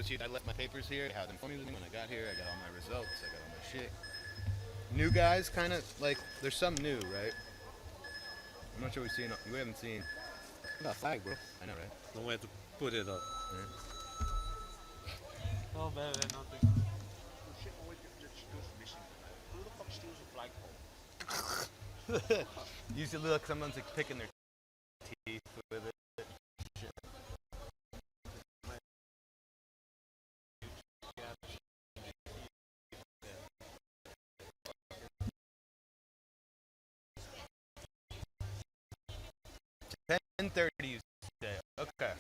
see, I left my papers here. I had them for me when I got here. I got all my results. I got all my shit. New guys, kind of like there's some new, right? I'm not sure we haven't seen. I got a flag, bro. I know, right? No way to put it up. Yeah. Oh man, nothing. Shit always gets missing. Who the fuck steals a flagpole? Usually look, someone's like picking their teeth with it. Shit. 10:30 you say. Okay.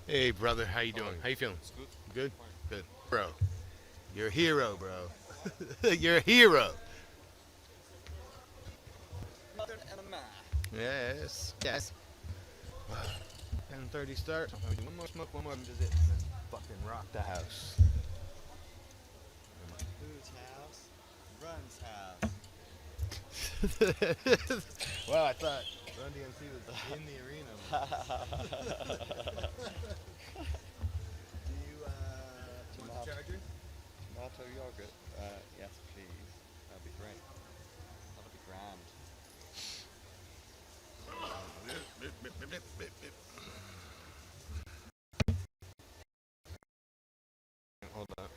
Hey brother, how you doing? How you feeling? It's good. Good? Good. Bro, you're a hero, bro. You're a hero. Mother and a man. Yes. Yes. 10:30 start. One more smoke, one more visit, and then fucking rock the house. Whose house? Run's house. Well, I thought Run DMC was in the arena. Do you, Want the charger? tomato yogurt? Yes, please. That'd be great. That'd be grand. Hold on.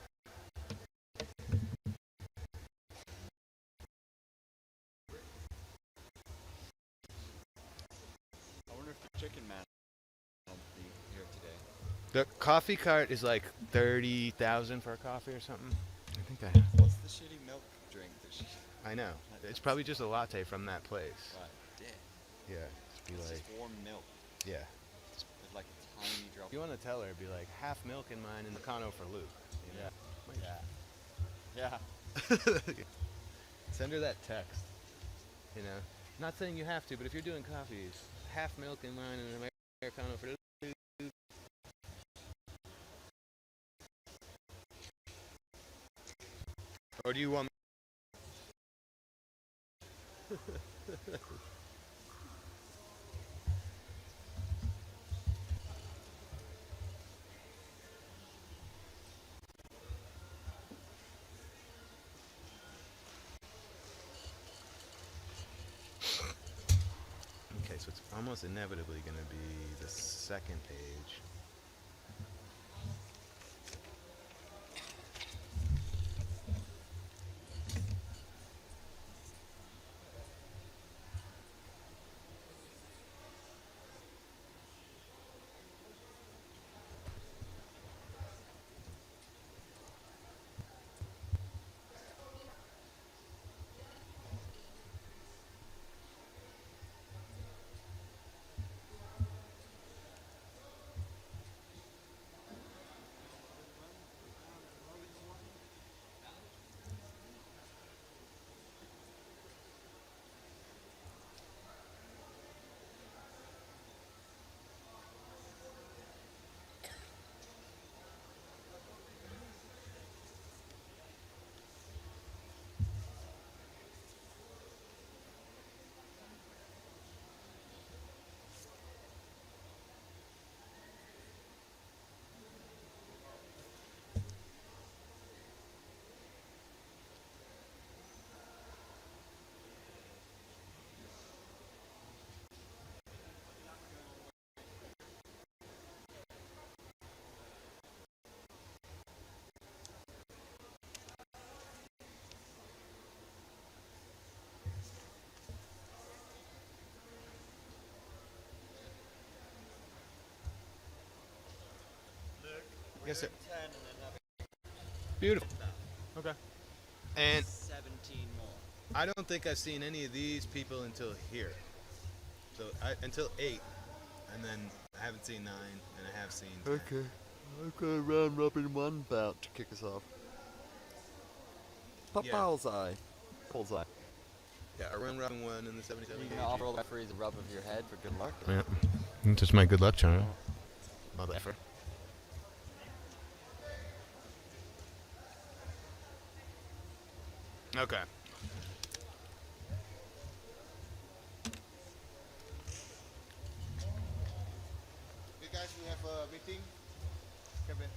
I wonder if the chicken man will be here today. The coffee cart is like 30,000 for a coffee or something. I think What's the shitty milk drink that she... I know. It's probably just a latte from that place. Right, dick. Yeah. Just be It's like, just warm milk yeah. with like a tiny drop. If you want to tell her, be like, half milk in mine and the Kano for Luke. You know? Yeah. Send her that text. You know? Not saying you have to, but if you're doing coffees, half milk in mine and an Americano for Luke. Or do you want Okay, so it's almost inevitably going to be the second page. Yes, sir. 10 and another Beautiful. Okay. And 17 more. I don't think I've seen any of these people until here. So until 8, and then I haven't seen 9, and I have seen 10. Okay. I've got a round robin one bout to kick us off. Popalzai. Popalzai. Yeah, a round robin 1 in the 77 You kg. can offer the referees a rub of your head for good luck. Yeah. Just my good luck charm. Motherfucker. Okay. Hey guys, we have a meeting. Come in.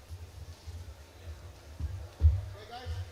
Hey guys.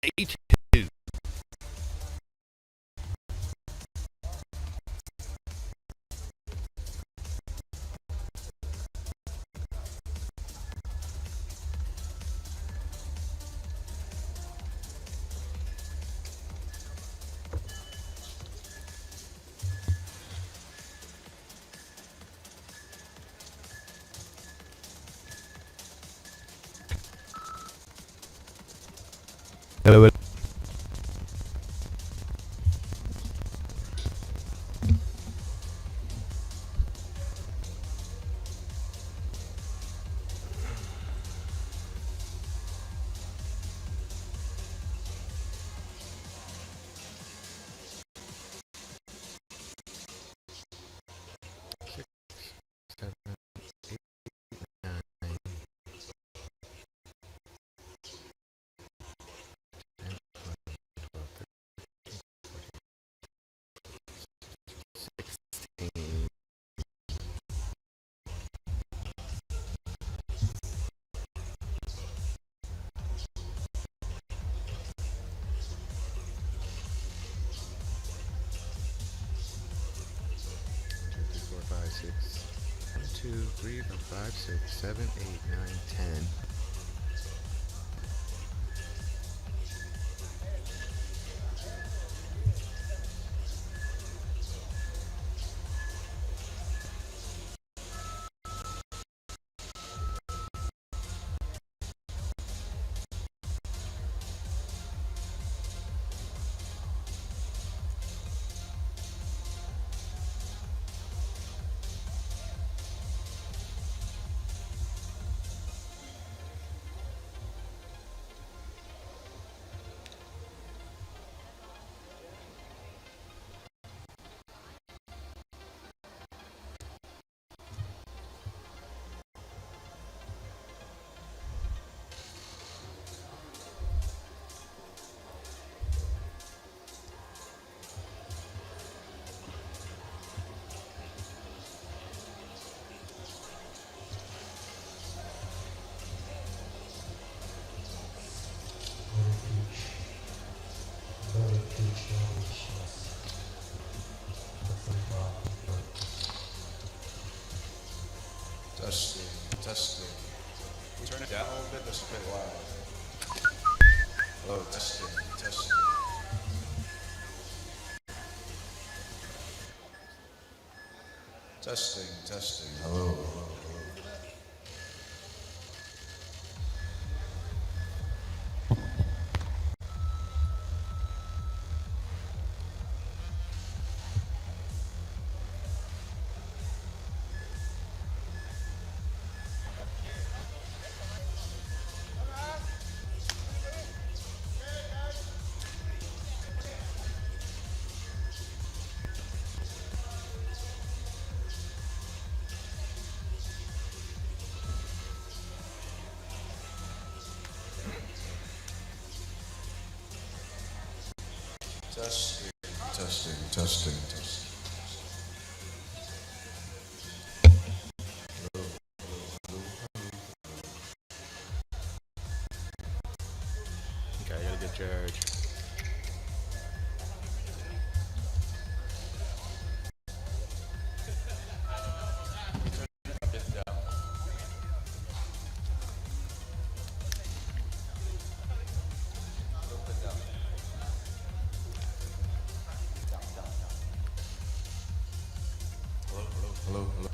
A2. Hello. 2, 3, 4, 5, 6, 7, 8, 9, 10. Testing, testing. Can you turn it down a little bit? That's a bit loud. Hello, testing, testing. Testing, testing. Hello, hello, hello. Testing, testing, testing, testing. Hello, hello, hello. Okay, I gotta get charged. Hello, hello, hello, hello.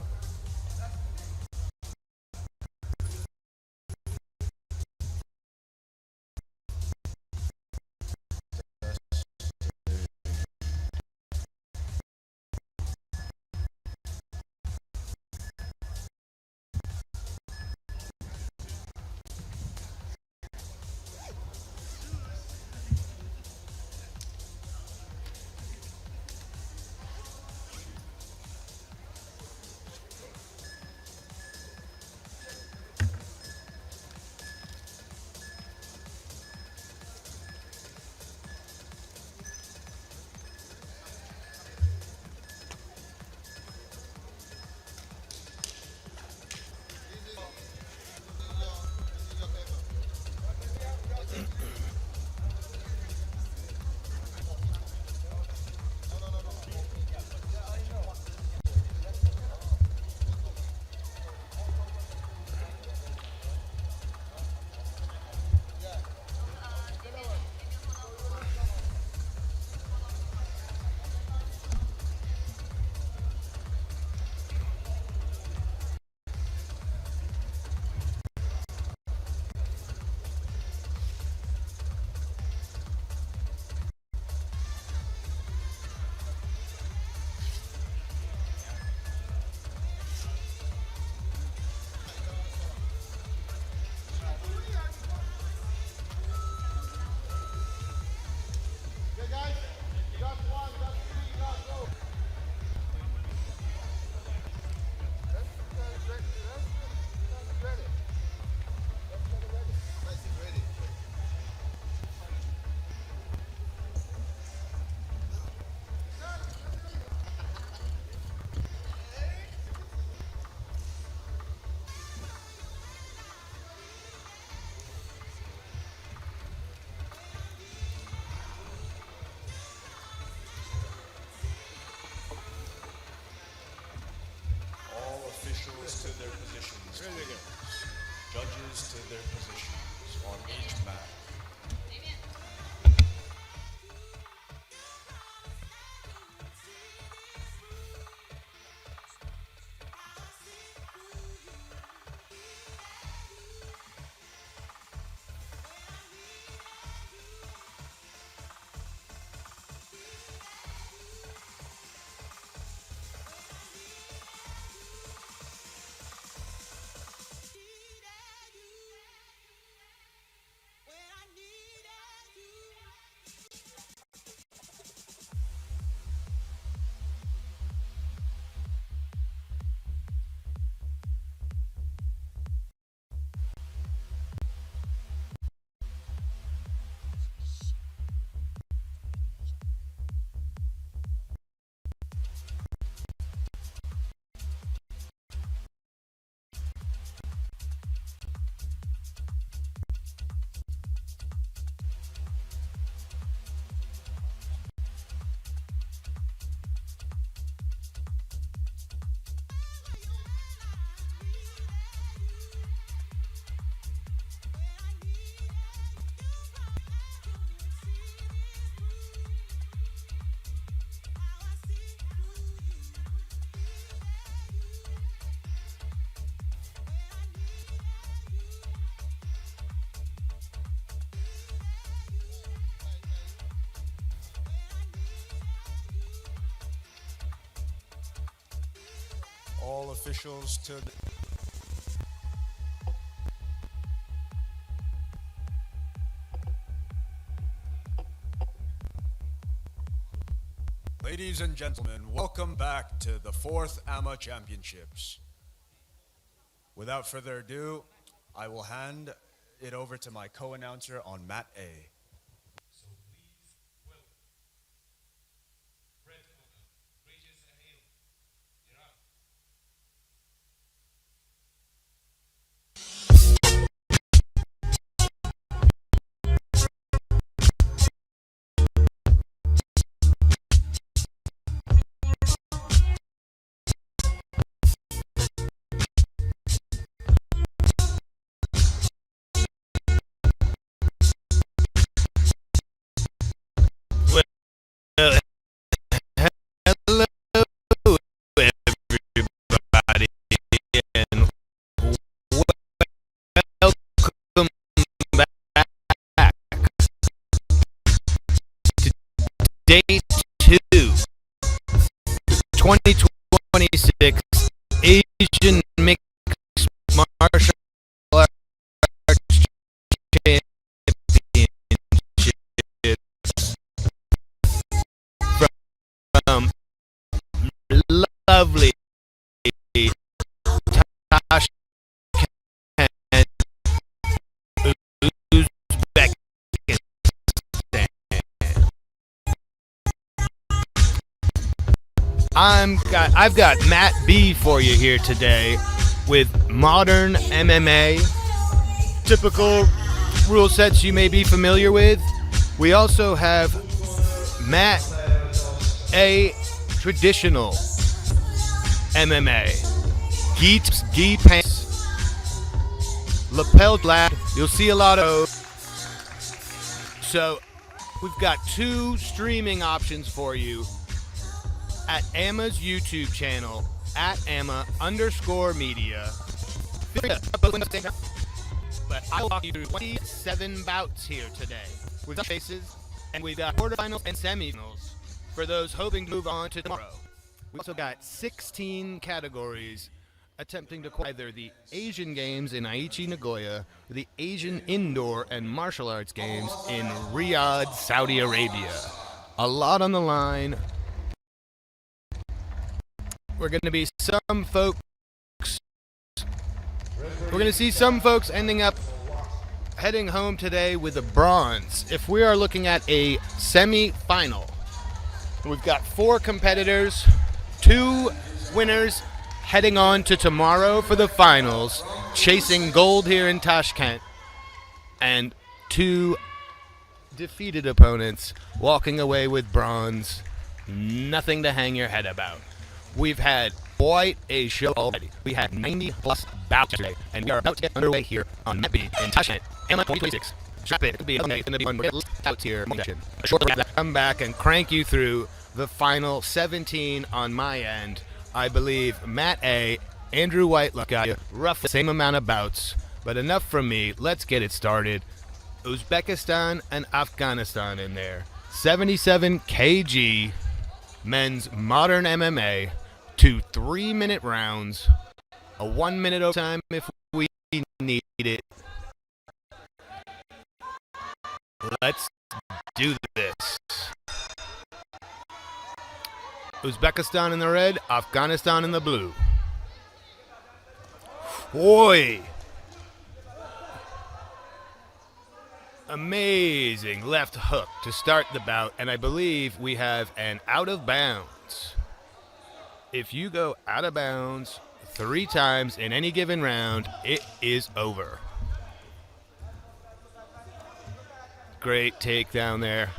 officials to their positions on each mat. All officials to the Ladies and gentlemen, welcome back to the 4th AMMA Championships. Without further ado, I will hand it over to my co-announcer on Mat A. So please welcome red corner, Reza and Iran. Hello, everybody, and welcome back to day 2, 2026 Asian Mixed Martial Arts Championship from lovely Tashkent, Uzbekistan. I've got Matt B for you here today with modern MMA, typical rule sets you may be familiar with. We also have Matt A, traditional MMA, gi pants, lapel lad. You'll see a lot of. So we've got 2 streaming options for you at AMMA's YouTube channel at AMMA_media. But I'll walk you through 27 bouts here today with faces, and we've got quarterfinals and semifinals for those hoping to move on to tomorrow. We've also got 16 categories attempting to qualify either the Asian Games in Aichi, Nagoya, or the Asian Indoor and Martial Arts Games in Riyadh, Saudi Arabia. A lot on the line. We're going to be see some folks ending up heading home today with a bronze. If we are looking at a semi-final, we've got 4 competitors, 2 winners heading on to tomorrow for the finals, chasing gold here in Tashkent, and 2 defeated opponents walking away with bronze. Nothing to hang your head about. We've had quite a show already. We had 90 plus bouts yesterday, and we are about to get underway here on Met B in Tashkent, AMMA 2026. Strap in. It'll be going to be one we're out here. A short come back and crank you through the final 17 on my end. I believe Matt A, Andrew Whitelock got you roughly the same amount of bouts, but enough from me. Let's get it started. Uzbekistan and Afghanistan in there. 77 kg men's modern MMA. 2 3-minute rounds, a 1-minute overtime if we need it. Let's do this. Uzbekistan in the red, Afghanistan in the blue. Boy! Amazing left hook to start the bout, and I believe we have an out of bounds. If you go out of bounds 3 times in any given round, it is over. Great takedown there.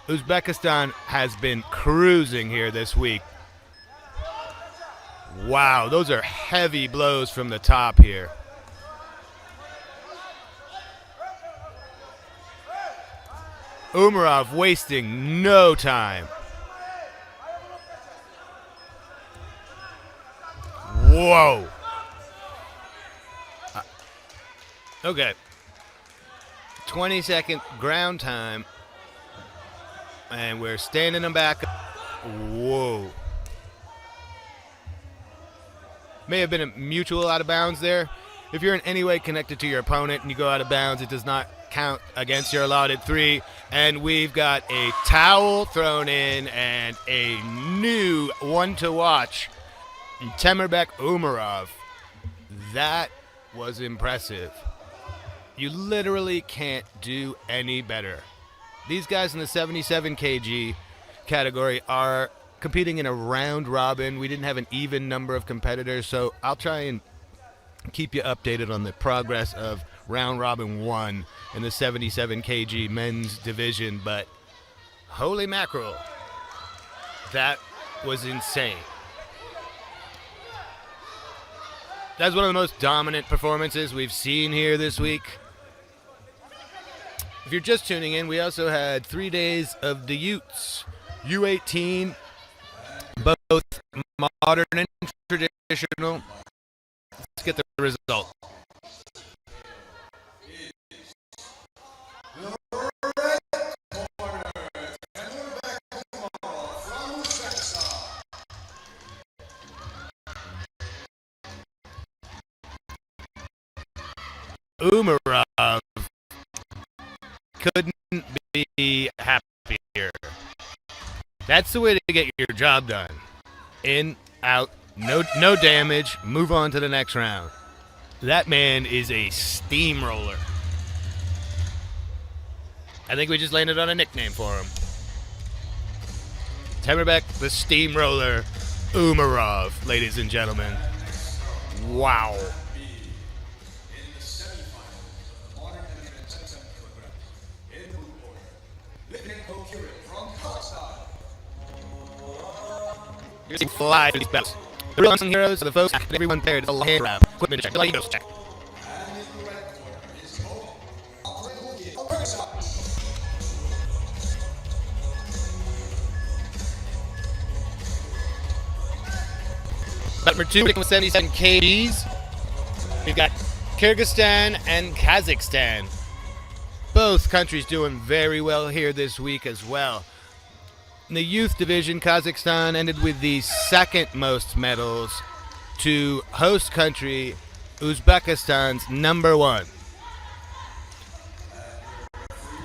Uzbekistan has been cruising here this week. Wow, those are heavy blows from the top here. Umarov wasting no time. Whoa. Okay. 20-second ground time. And we're standing them back. Whoa. May have been a mutual out of bounds there. If you're in any way connected to your opponent and you go out of bounds, it does not count against your allotted 3. And we've got a towel thrown in and a new one to watch. Temurbek Umarov. That was impressive. You literally can't do any better. These guys in the 77 kg category are competing in a round robin. We didn't have an even number of competitors, so I'll try and keep you updated on the progress of round robin 1 in the 77 kg men's division, but holy mackerel, that was insane. That's one of the most dominant performances we've seen here this week. If you're just tuning in, we also had 3 days of the Utes. U18, both modern and traditional. Let's get the result. Umarov couldn't be happier. That's the way to get your job done. In, out, no damage, move on to the next round. That man is a steamroller. I think we just landed on a nickname for him. Temurbek the Steamroller Umarov, ladies and gentlemen. Wow. You're seeing fly through these belts. The real unsung heroes are the folks that everyone paired to the hand grab. Equipment check. Egos check. Number 2, with 77 kgs. We've got Kyrgyzstan and Kazakhstan. Both countries doing very well here this week as well. In the youth division, Kazakhstan ended with the second most medals to host country Uzbekistan's number 1.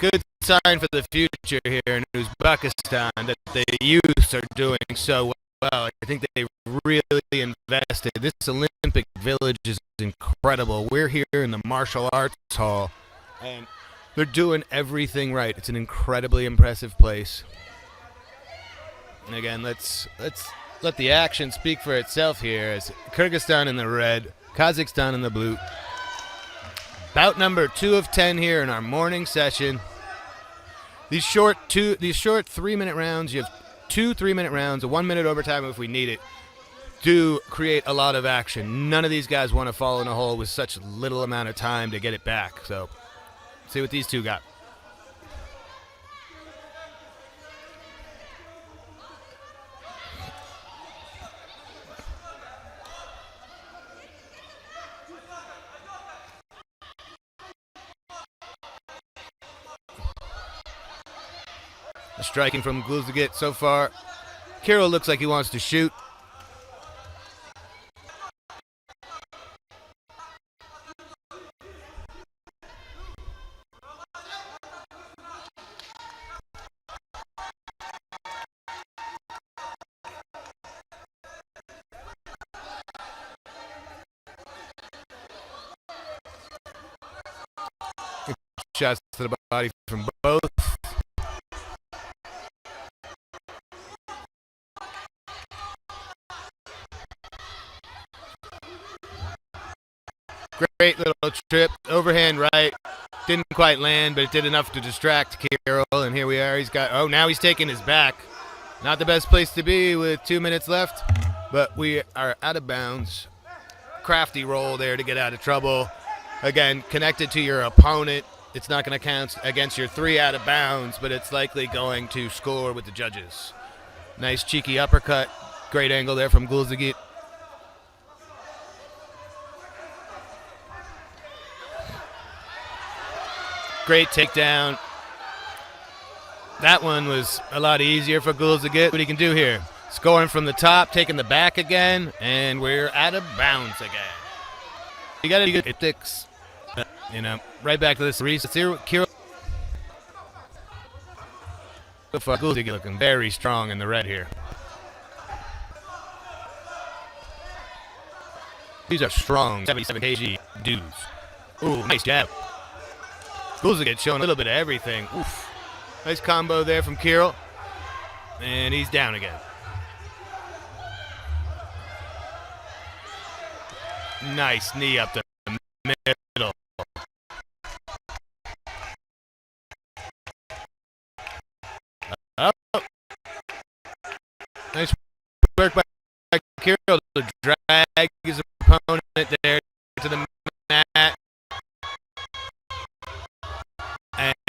Good sign for the future here in Uzbekistan that the youths are doing so well. I think they really invested. This Olympic village is incredible. We're here in the martial arts hall, and they're doing everything right. It's an incredibly impressive place. And again, let's let the action speak for itself here as Kyrgyzstan in the red, Kazakhstan in the blue. Bout number 2 of 10 here in our morning session. These short 3-minute rounds, you have 2 3-minute rounds, a 1-minute overtime if we need it, do create a lot of action. None of these guys want to fall in a hole with such little amount of time to get it back. So, see what these two got. Striking from Gluzagit so far. Kirill looks like he wants to shoot. Shots to the body from both. Great little trip, overhand right, didn't quite land, but it did enough to distract Kirill, and here we are. Now he's taking his back. Not the best place to be with 2 minutes left, but we are out of bounds. Crafty roll there to get out of trouble. Again, connected to your opponent. It's not going to count against your 3 out of bounds, but it's likely going to score with the judges. Nice cheeky uppercut. Great angle there from Gluzagit. Great takedown. That one was a lot easier for Gluzagit. What he can do here, scoring from the top, taking the back again, and we're out of bounds again. You got to do it sticks. Right back to this reset. Kirill Gluzagit looking very strong in the red here. These are strong 77 kg dudes. Ooh, nice jab. Gluzagit showing a little bit of everything. Oof. Nice combo there from Kirill. And he's down again. Nice knee up the middle. Up. Nice work by Kirill to drag his opponent there to the mat.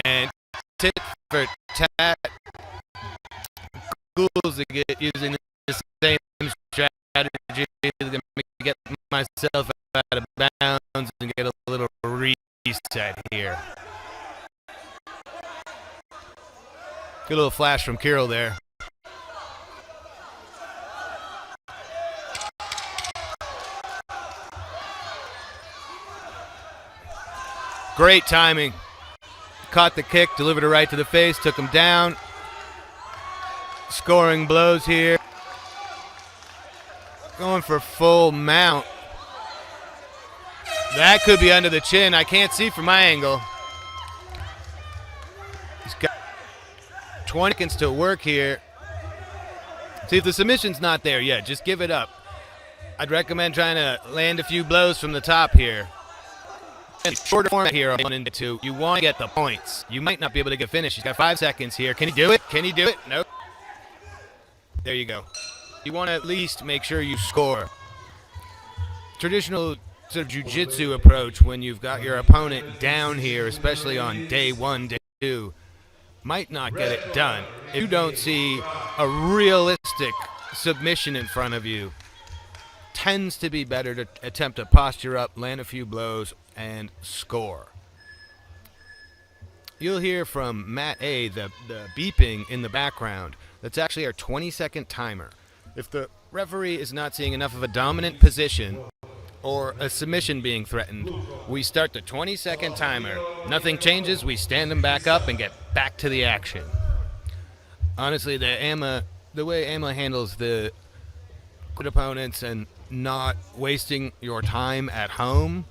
And tit for tat. Gluzagit using the same strategy to get myself out of bounds and get a little reset here. Good little flash from Kirill there. Great timing. Caught the kick, delivered it right to the face, took him down. Scoring blows here. Going for full mount. That could be under the chin. I can't see from my angle. He's got 20 seconds to work here. See, if the submission's not there yet, just give it up. I'd recommend trying to land a few blows from the top here. Shorter format here, 1 into 2. You want to get the points. You might not be able to get finished. He's got 5 seconds here. Can he do it? Can he do it? Nope. There you go. You want to at least make sure you score. Traditional sort of jiu-jitsu approach when you've got your opponent down here, especially on day 1, day 2, might not get it done. If you don't see a realistic submission in front of you, tends to be better to attempt to posture up, land a few blows, and score. You'll hear from Matt A, the beeping in the background. That's actually our 20-second timer. If the referee is not seeing enough of a dominant position or a submission being threatened, we start the 20-second timer. Nothing changes, we stand them back up and get back to the action. Honestly, the way AMMA handles the good opponents and not wasting your time at home,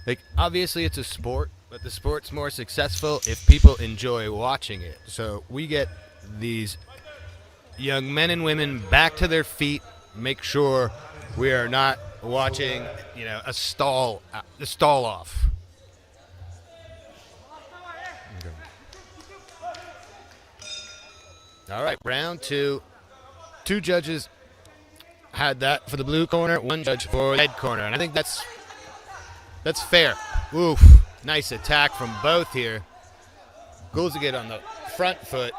like, obviously it's a sport, but the sport's more successful if people enjoy watching it. So we get these young men and women back to their feet, make sure we are not watching, a stall off. Okay. All right, round 2. 2 judges had that for the blue corner, 1 judge for the red corner, and I think that's fair. Oof, nice attack from both here. Gulzigit on the front foot,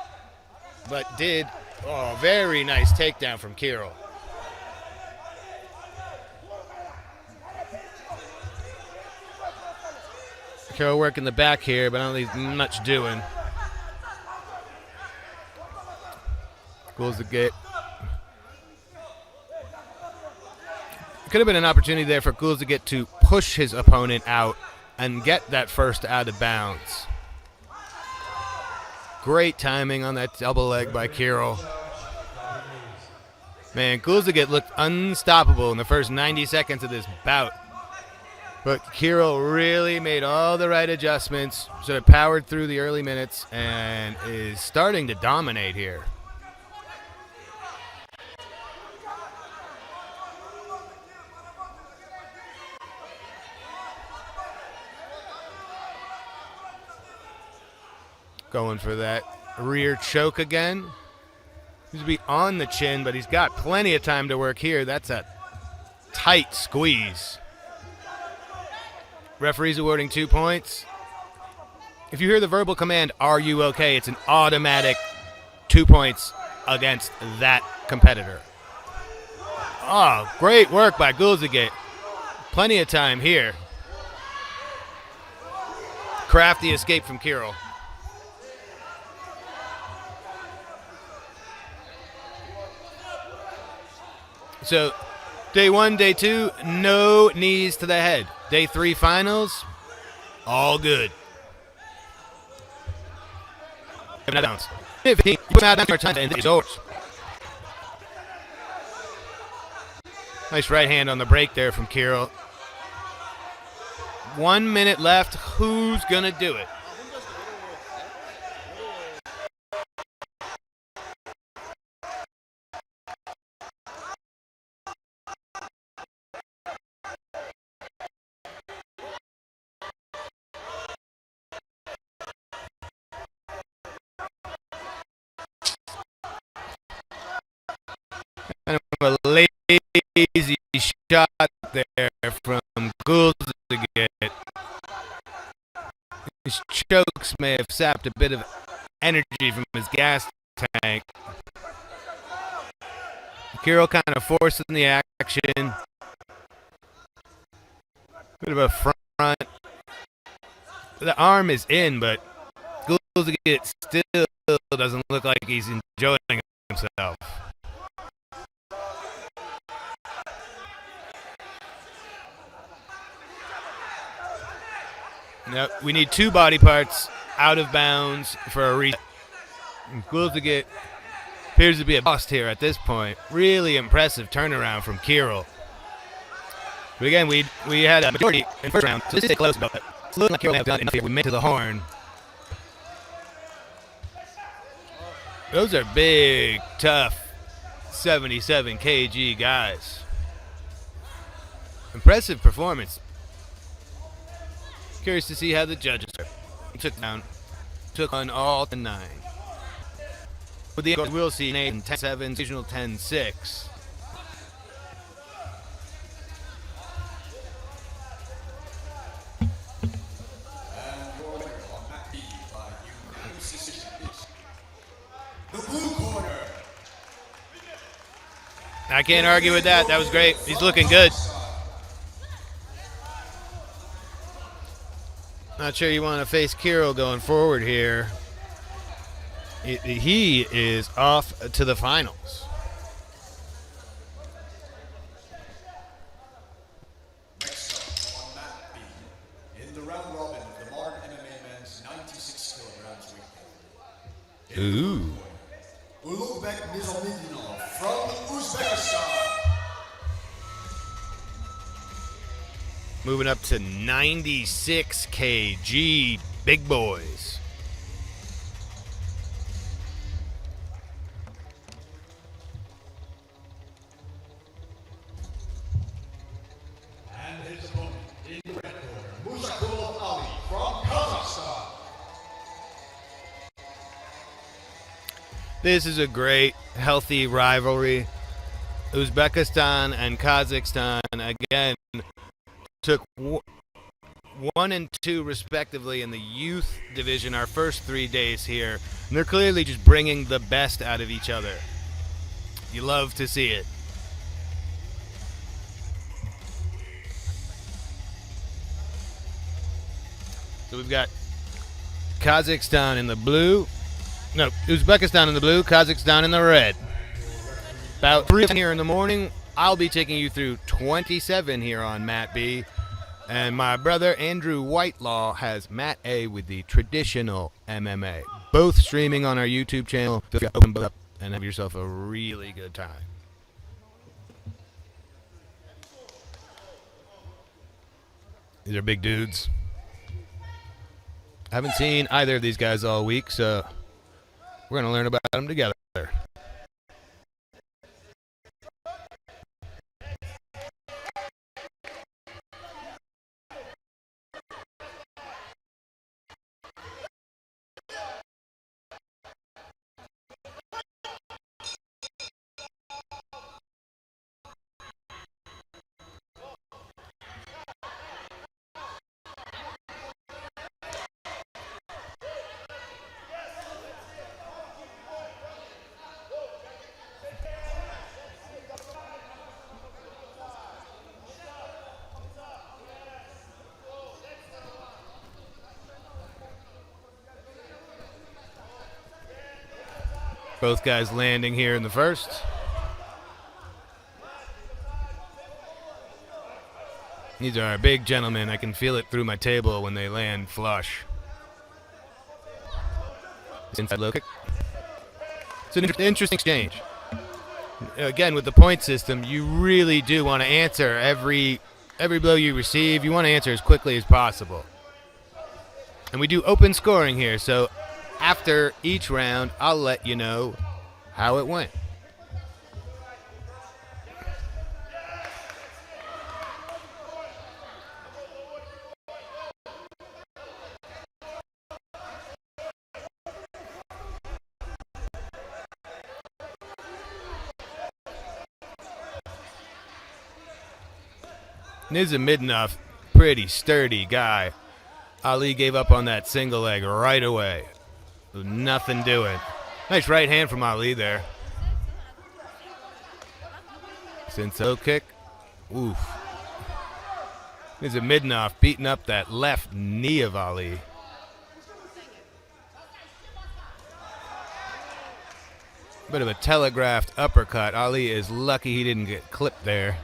but very nice takedown from Kirill. Kirill working the back here, but I don't think he's much doing. Gulzigit. Could have been an opportunity there for Gulzigit to push his opponent out and get that first out of bounds. Great timing on that double leg by Kirill. Man, Gulzigit looked unstoppable in the first 90 seconds of this bout. But Kirill really made all the right adjustments, sort of powered through the early minutes, and is starting to dominate here. Going for that rear choke again. He's to be on the chin, but he's got plenty of time to work here. That's a tight squeeze. Referee's awarding 2 points. If you hear the verbal command, "Are you okay?" it's an automatic 2 points against that competitor. Oh, great work by Gulzigit. Plenty of time here. Crafty escape from Kirill. So, day 1, day 2, no knees to the head. Day 3 finals, all good. 15. Nice right hand on the break there from Kirill. 1 minute left. Who's gonna do it? Kind of a lazy shot there from Gulzigit. His chokes may have sapped a bit of energy from his gas tank. Kirill kind of forcing the action. Bit of a front. The arm is in, but Gulzigit still doesn't look like he's enjoying himself. No, we need 2 body parts out of bounds for a reset. Gulzigit appears to be a boss here at this point. Really impressive turnaround from Kirill. But again, we had a majority in the first round, so this is close, but it's looking like Kirill may have done enough here. We made to the horn. Those are big, tough 77 kg guys. Impressive performance. Curious to see how the judges are. He took on all 9. With the we'll see Nathan 10-7, regional 10-6. The blue corner. I can't argue with that. That was great. He's looking good. Not sure you want to face Kirill going forward here. He is off to the finals. Next up on mat B, in the round robin of the modern MMA men's 96 kilograms weight. Ooh. Nizomiddinov from Uzbekistan. Moving up to 96 kg, big boys. And his opponent in the red corner, Mussakulov from Kazakhstan. This is a great, healthy rivalry. Uzbekistan and Kazakhstan, again, took 1 and 2 respectively in the youth division our first 3 days here. And they're clearly just bringing the best out of each other. You love to see it. So we've got Kazakhstan in the blue. No, Uzbekistan in the blue, Kazakhstan in the red. About 3 here in the morning, I'll be taking you through 27 here on Mat B. And my brother Andrew Whitelaw has Mat A with the traditional MMA. Both streaming on our YouTube channel. Feel free to open both up and have yourself a really good time. These are big dudes. I haven't seen either of these guys all week, so we're going to learn about them together. Both guys landing here in the first. These are big gentlemen. I can feel it through my table when they land flush. Inside low kick. It's an interesting exchange. Again, with the point system, you really do want to answer every blow you receive. You want to answer as quickly as possible. And we do open scoring here, so after each round, I'll let you know how it went. Nizomiddinov, pretty sturdy guy. Ali gave up on that single leg right away. Nothing doing. Nice right hand from Ali there. Sinso kick. Oof. Nizomiddinov beating up that left knee of Ali. Bit of a telegraphed uppercut. Ali is lucky he didn't get clipped there.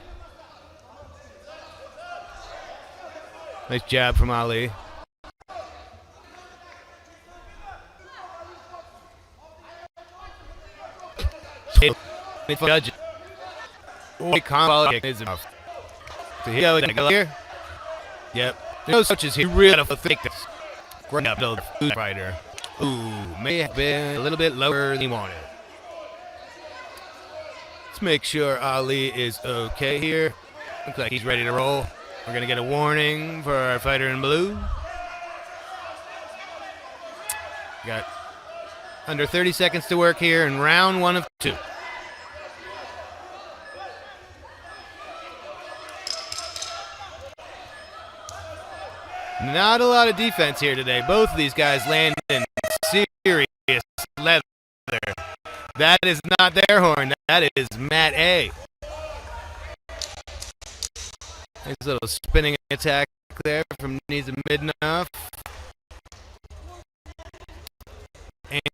Nice jab from Ali. Judge. Combo kick is enough. So here we go here. Yep. No touches here. Really got to think this. Great up to the food fighter. Ooh, may have been a little bit lower than he wanted. Let's make sure Ali is okay here. Looks like he's ready to roll. We're gonna get a warning for our fighter in blue. Got under 30 seconds to work here in round 1 of 2. Not a lot of defense here today. Both of these guys land in serious leather. That is not their horn. That is Mat A. Nice little spinning attack there from Nizomiddinov.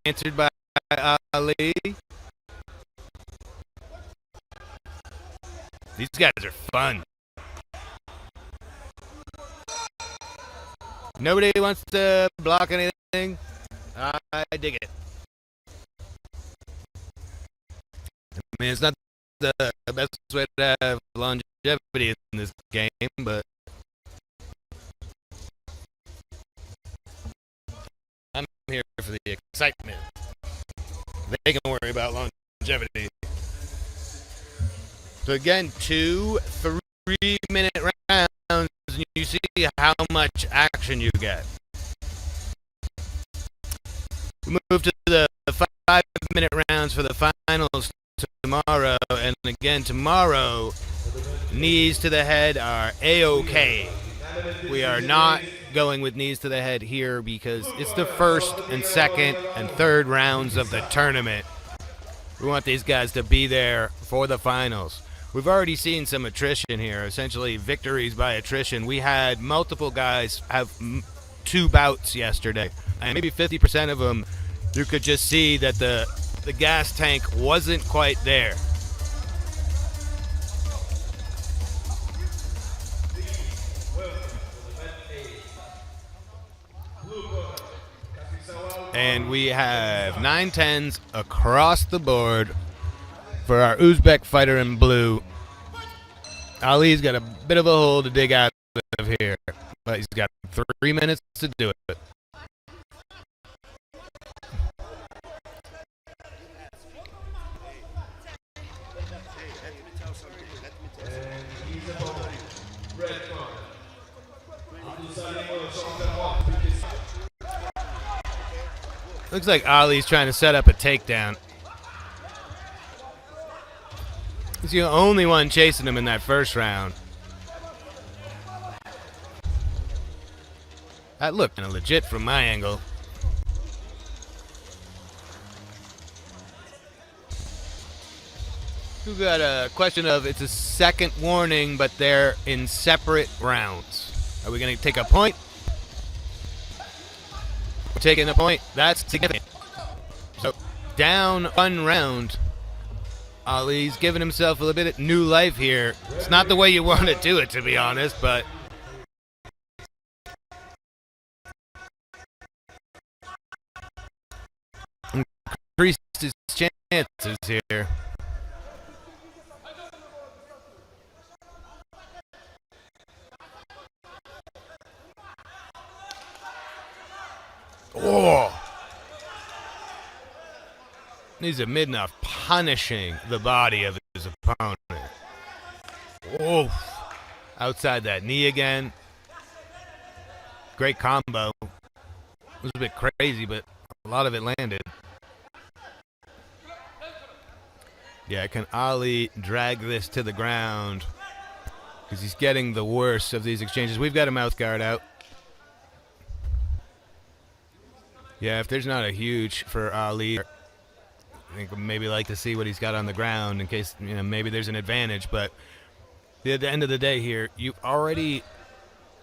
Answered by Ali. These guys are fun. Nobody wants to block anything. I dig it. I mean, it's not the best way to have longevity in this game, but I'm here for the excitement. They can worry about longevity. So again, 2 3-minute rounds, and you see how much action you get. We move to the 5-minute rounds for the finals tomorrow. And again, tomorrow, knees to the head are A-OK. We are not going with knees to the head here because it's the first and second and third rounds of the tournament. We want these guys to be there for the finals. We've already seen some attrition here, essentially victories by attrition. We had multiple guys have 2 bouts yesterday, and maybe 50% of them, you could just see that the gas tank wasn't quite there. And we have 9-10s across the board for our Uzbek fighter in blue. Ali's got a bit of a hole to dig out of here, but he's got 3 minutes to do it. Looks like Ali's trying to set up a takedown. He's the only one chasing him in that first round. That looked kind of legit from my angle. We got a question of it's a second warning, but they're in separate rounds. Are we going to take a point? We're taking a point. That's significant. So down 1 round. Ali's giving himself a little bit of new life here. It's not the way you want to do it, to be honest, but increased his chances here. Oh! Nizomiddinov punishing the body of his opponent. Oh, outside that knee again. Great combo. It was a bit crazy, but a lot of it landed. Yeah, can Ali drag this to the ground? Because he's getting the worst of these exchanges. We've got a mouth guard out. Yeah, if there's not a huge for Ali, I think we'd maybe like to see what he's got on the ground in case, maybe there's an advantage. But at the end of the day here, you've already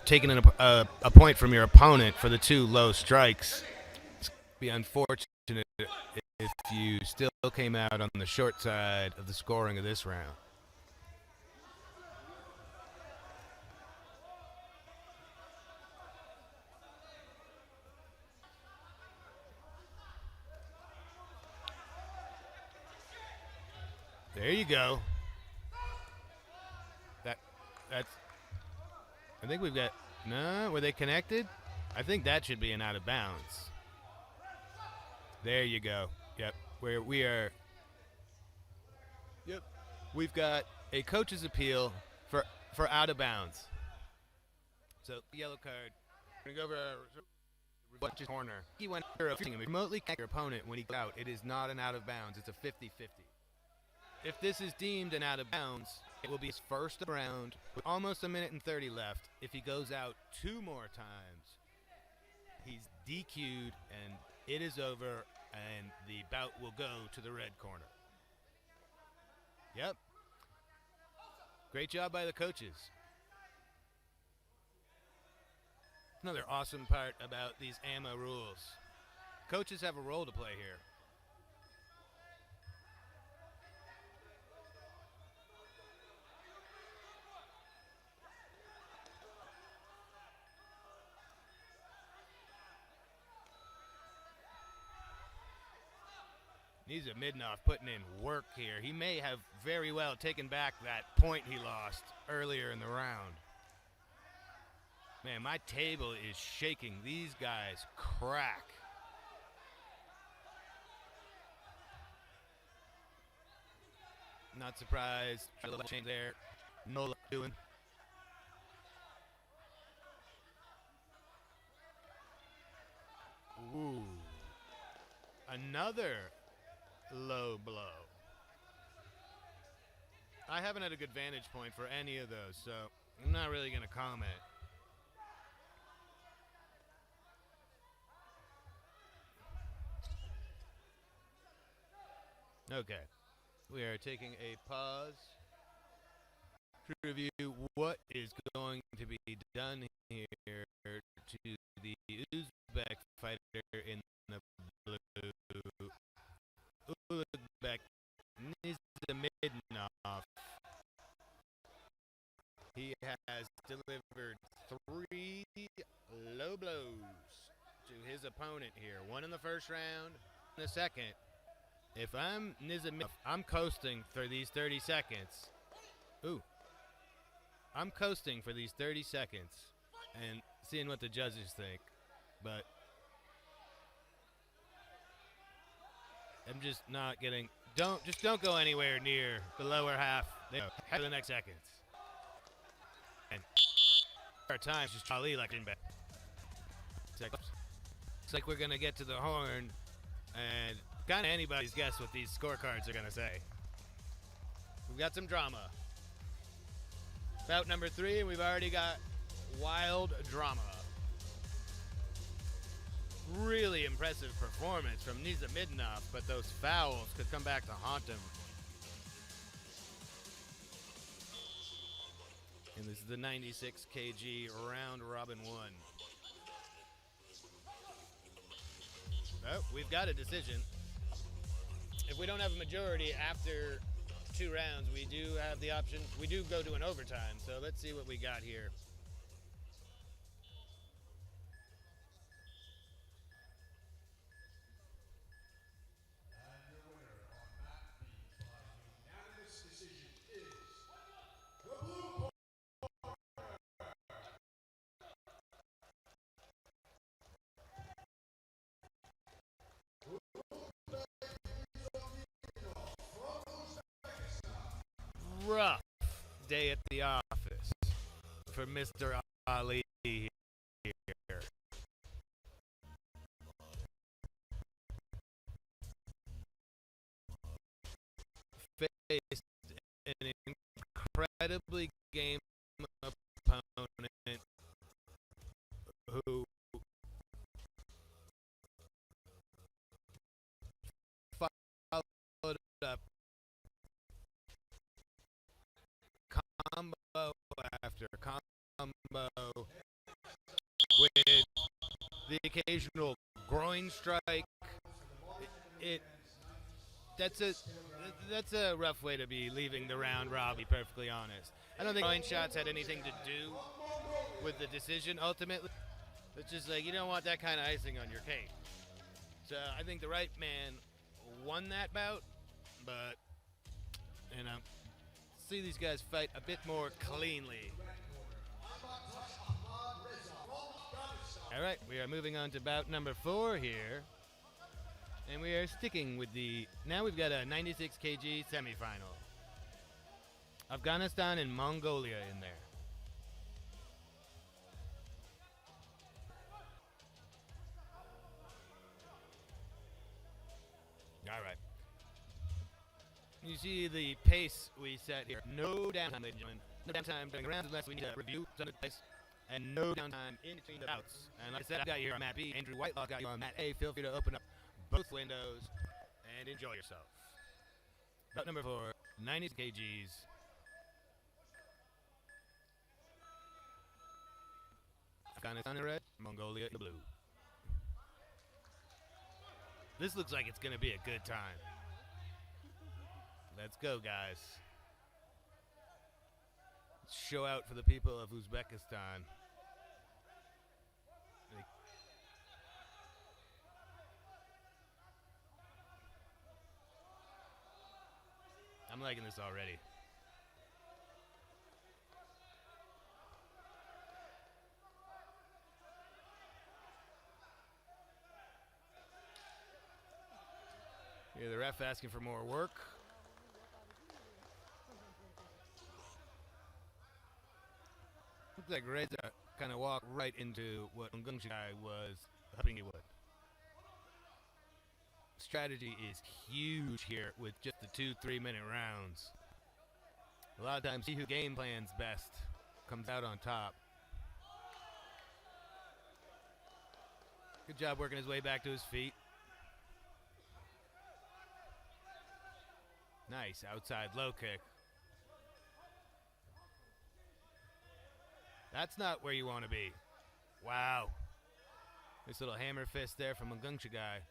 taken a point from your opponent for the 2 low strikes. It's going to be unfortunate if you still came out on the short side of the scoring of this round. There you go. That's. I think we've got. No, were they connected? I think that should be an out of bounds. There you go. Yep. We are. Yep. We've got a coach's appeal for out of bounds. So yellow card. We're gonna go over a corner. He went remotely connect your opponent when he goes out. It is not an out of bounds. It's a 50-50. If this is deemed an out of bounds, it will be his first round with almost 1 minute and 30 left. If he goes out 2 more times, he's DQ'd and it is over and the bout will go to the red corner. Yep. Great job by the coaches. Another awesome part about these AMMA rules. Coaches have a role to play here. Nizomiddinov putting in work here. He may have very well taken back that point he lost earlier in the round. Man, my table is shaking. These guys crack. Not surprised. A little change there. No doing. Ooh. another low blow. I haven't had a good vantage point for any of those, so I'm not really going to comment. Okay. We are taking a pause to review what is going to be done here to the Uzbek fighter in the blue. Uzbek Nizomiddinov. He has delivered 3 low blows to his opponent here. 1 in the first round, in the second. If I'm Nizomiddinov, I'm coasting for these 30 seconds. Ooh. I'm coasting for these 30 seconds and seeing what the judges think. But I'm just not getting... Don't go anywhere near the lower half. Head to the next seconds. And our time just Ali like in back. It's like we're gonna get to the horn, and kind of anybody's guess what these scorecards are gonna say. We've got some drama. Bout number 3, and we've already got wild drama. Really impressive performance from Nizomiddinov, but those fouls could come back to haunt him. And this is the 96 kg round robin 1. Oh, we've got a decision. If we don't have a majority after 2 rounds, we do have the option. We do go to an overtime, so let's see what we got here. Rough day at the office for Mr. Ali here. Faced an incredibly game opponent who followed up combo after combo with the occasional groin strike. That's a rough way to be leaving the round, Rob, to be perfectly honest. I don't think groin shots had anything to do with the decision ultimately. It's just like you don't want that kind of icing on your cake. So I think the right man won that bout, but you know, see these guys fight a bit more cleanly. All right, we are moving on to bout number 4 here. And we are sticking with now we've got a 96 kg semifinal. Afghanistan and Mongolia in there. All right. You see the pace we set here. No downtime, ladies and gentlemen. No downtime during the rounds unless we need to review some of the place. And no downtime in between the bouts. And like I said, I've got you here on Mat B. Andrew Whitelaw got you on Mat A. Feel free to open up both windows and enjoy yourself. Bout number 4, 90 kgs. Afghanistan in red, Mongolia in blue. This looks like it's going to be a good time. Let's go, guys. Let's show out for the people of Uzbekistan. I'm liking this already. Here the ref asking for more work. Looks like Reza kind of walked right into what Mungunshagai was hoping he would. strategy is huge here with just the 2 3-minute rounds. A lot of times, he who game plans best comes out on top. Good job working his way back to his feet. Nice outside low kick. That's not where you want to be. Wow. This little hammer fist there from Mungunshagai.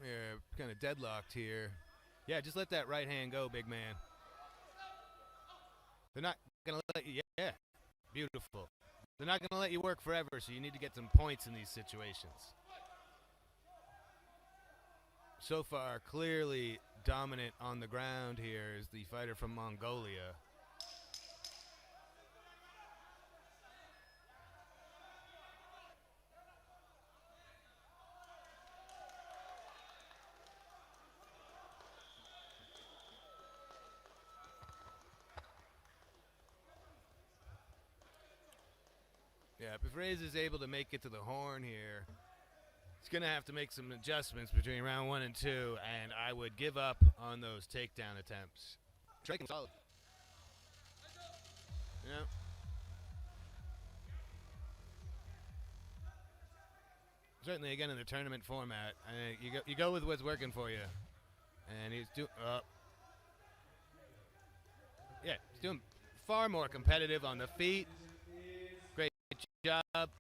We're kind of deadlocked here. Yeah, just let that right hand go, big man. They're not going to let you. Yeah, beautiful. They're not going to let you work forever, so you need to get some points in these situations. So far, clearly dominant on the ground here is the fighter from Mongolia. Yeah, if Reza is able to make it to the horn here, he's going to have to make some adjustments between round 1 and 2, and I would give up on those takedown attempts. Striking solid. Yeah. Certainly, again, in the tournament format, you go with what's working for you. And he's doing, yeah, he's doing far more competitive on the feet. Great job.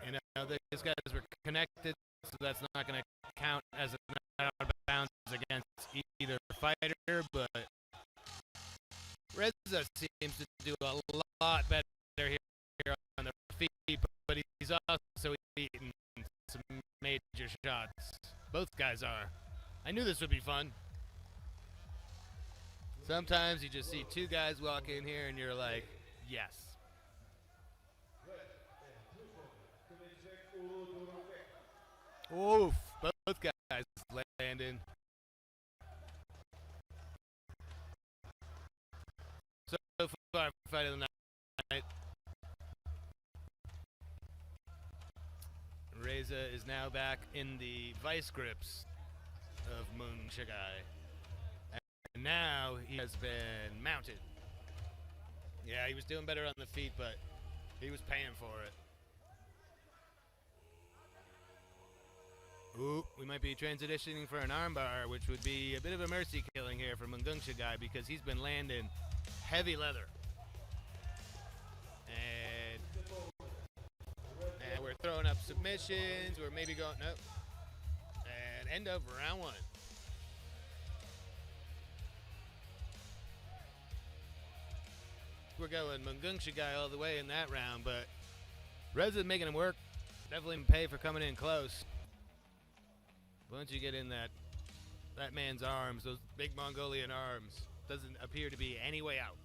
You know, these guys were connected, so that's not going to count as an out of bounds against either fighter, but Reza seems to do a lot better here on the feet, but he's also eating some major shots. Both guys are. I knew this would be fun. Sometimes you just see two guys walk in here and you're like, yes. Oof, both guys landing. So far, fight of the night. Reza is now back in the vice grips of Mungunshagai. And now he has been mounted. Yeah, he was doing better on the feet, but he was paying for it. Ooh, we might be transitioning for an armbar, which would be a bit of a mercy killing here for Mungunshagai because he's been landing heavy leather. And we're throwing up submissions. We're maybe going, nope. And end of round one. We're going Mungunshagai all the way in that round, but Reza making him work. Definitely pay for coming in close. Once you get in that man's arms, those big Mongolian arms, doesn't appear to be any way out.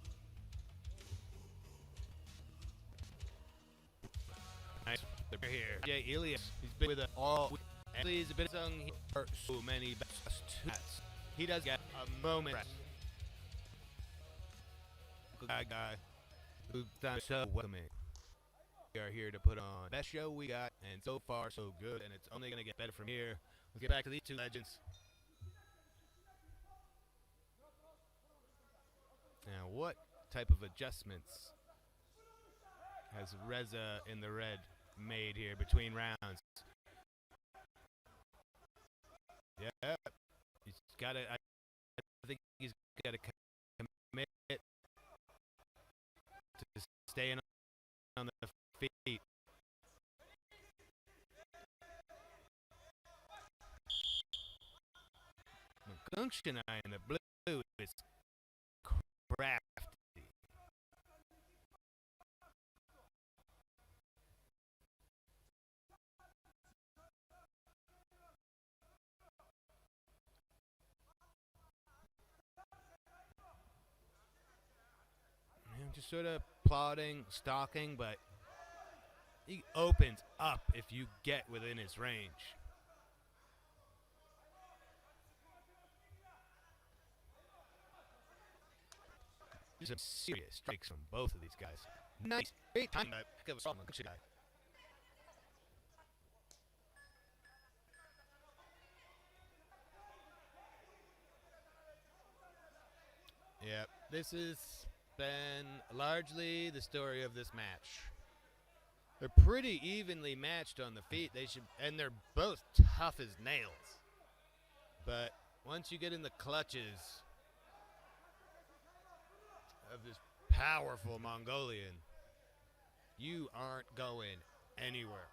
Nice. They're here. Jay Elias. He's been with us all. Actually, he's a bit sung for so many bats. He does get a moment. Guy who done so welcoming. We are here to put on best show we got, and so far so good, and it's only going to get better from here. Let's get back to these two legends. Now, what type of adjustments has Reza in the red made here between rounds? Yeah, he's got to. I think he's got to commit to staying on the feet. Mungunshagai in the blue is crafty. Just sort of plodding, stalking, but he opens up if you get within his range. There's some serious strikes from both of these guys. Nice, great time. Heck of a strong Mungunshagai. this has been largely the story of this match. They're pretty evenly matched on the feet. And they're both tough as nails. But once you get in the clutches of this powerful Mongolian, you aren't going anywhere.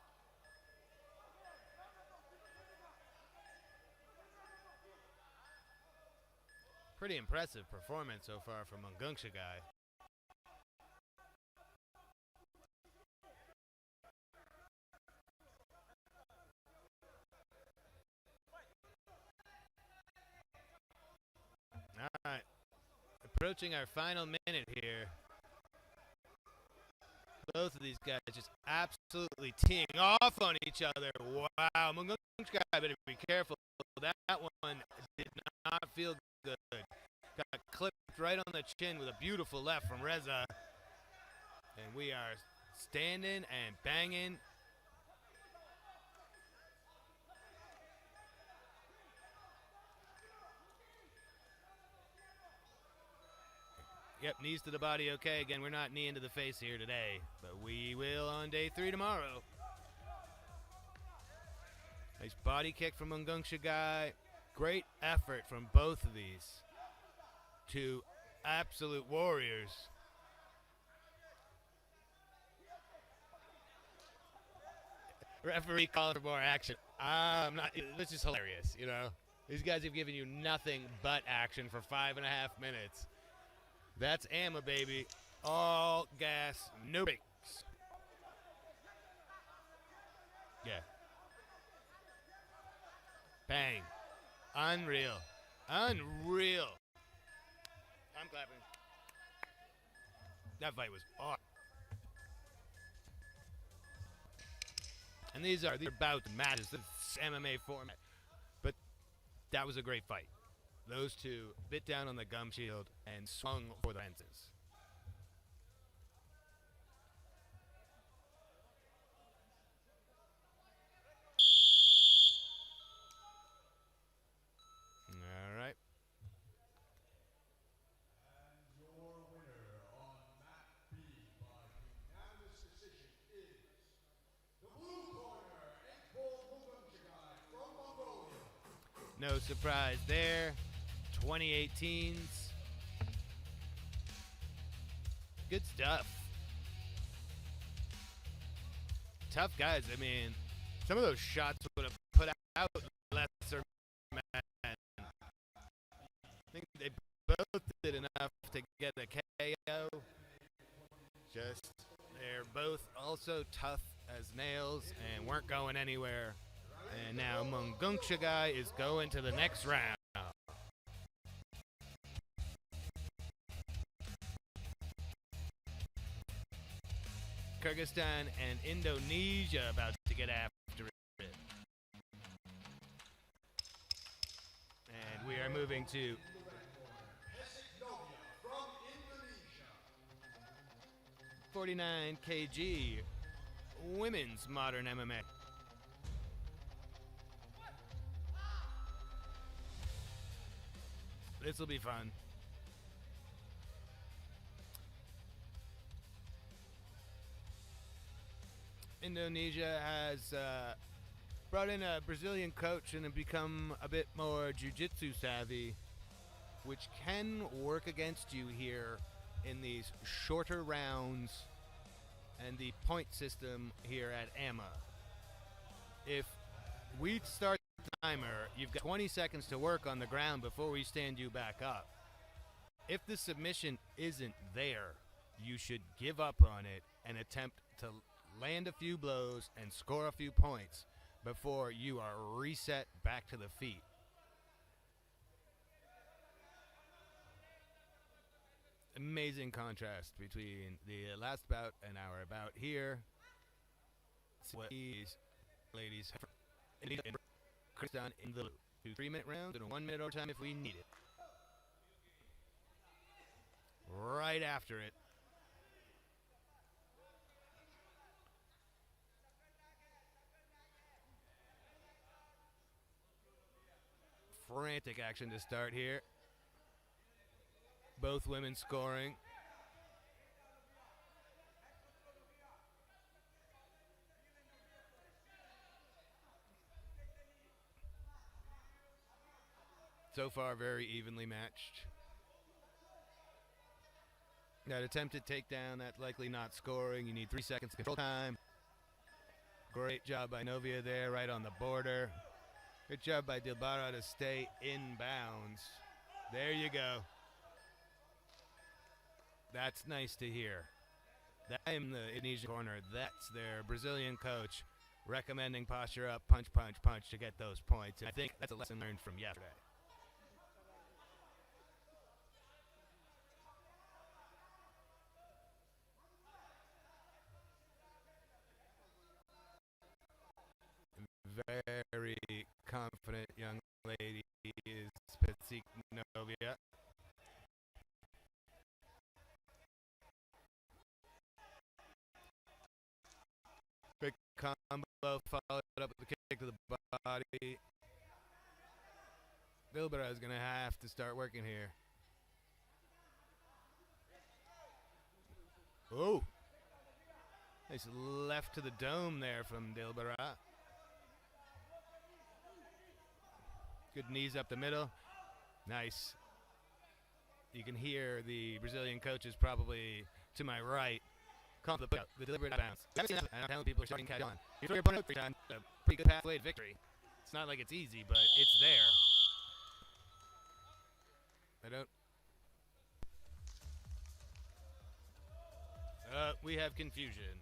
Pretty impressive performance so far from Mungunshagai. All right, approaching our final minute here. Both of these guys just absolutely teeing off on each other. Wow, Mungunshagai better be careful. That one did not feel good. Got clipped right on the chin with a beautiful left from Reza. And we are standing and banging. Yep, knees to the body, okay. Again, we're not knee into the face here today, but we will on day 3 tomorrow. Nice body kick from Mungunshagai. Great effort from both of these two absolute warriors. Referee calling for more action. This is hilarious, you know. These guys have given you nothing but action for 5.5 minutes. That's AMMA, baby. All gas, no brakes. Yeah. Bang. Unreal. Unreal. I'm clapping. That fight was awesome. And these are bout matches, this MMA format. But that was a great fight. Those two bit down on the gum shield and swung for the fences. All right. And your winner on mat B by unanimous decision is the blue corner, 8-ball Mungunshagai from Mongolia. No surprise there. 2018s. Good stuff. Tough guys. I mean, some of those shots would have put out lesser men. I think they both did enough to get a KO. They're both also tough as nails and weren't going anywhere. And now Mungunshagai is going to the next round. Kyrgyzstan and Indonesia about to get after it. And we are moving to Novia from Indonesia. 49 kg women's modern MMA. This will be fun. Indonesia has brought in a Brazilian coach and have become a bit more jiu-jitsu savvy, which can work against you here in these shorter rounds and the point system here at AMMA. If we start the timer, you've got 20 seconds to work on the ground before we stand you back up. If the submission isn't there, you should give up on it and attempt to land a few blows and score a few points before you are reset back to the feet. Amazing contrast between the last bout and our bout here. See what these ladies have done in the 2 3-minute rounds and a 1-minute overtime if we need it. Right after it. Frantic action to start here. Both women scoring. So far, very evenly matched. That attempted takedown, that's likely not scoring. You need 3 seconds control time. Great job by Novia there, right on the border. Good job by Dilbara to stay in bounds. There you go. That's nice to hear. That in the Indonesian corner, that's their Brazilian coach recommending posture up, punch, punch, punch to get those points. And I think that's a lesson learned from yesterday. Very confident young lady is Novia. Big combo followed up with the kick to the body. Dilbara is going to have to start working here. Oh. Nice left to the dome there from Dilbara. Good knees up the middle. Nice. You can hear the Brazilian coaches probably to my right. Calling the deliberate bounce. I'm telling people are starting catch on. You throw your opponent 3 times, a pretty good pathway to victory. It's not like it's easy, but it's there. We have confusion.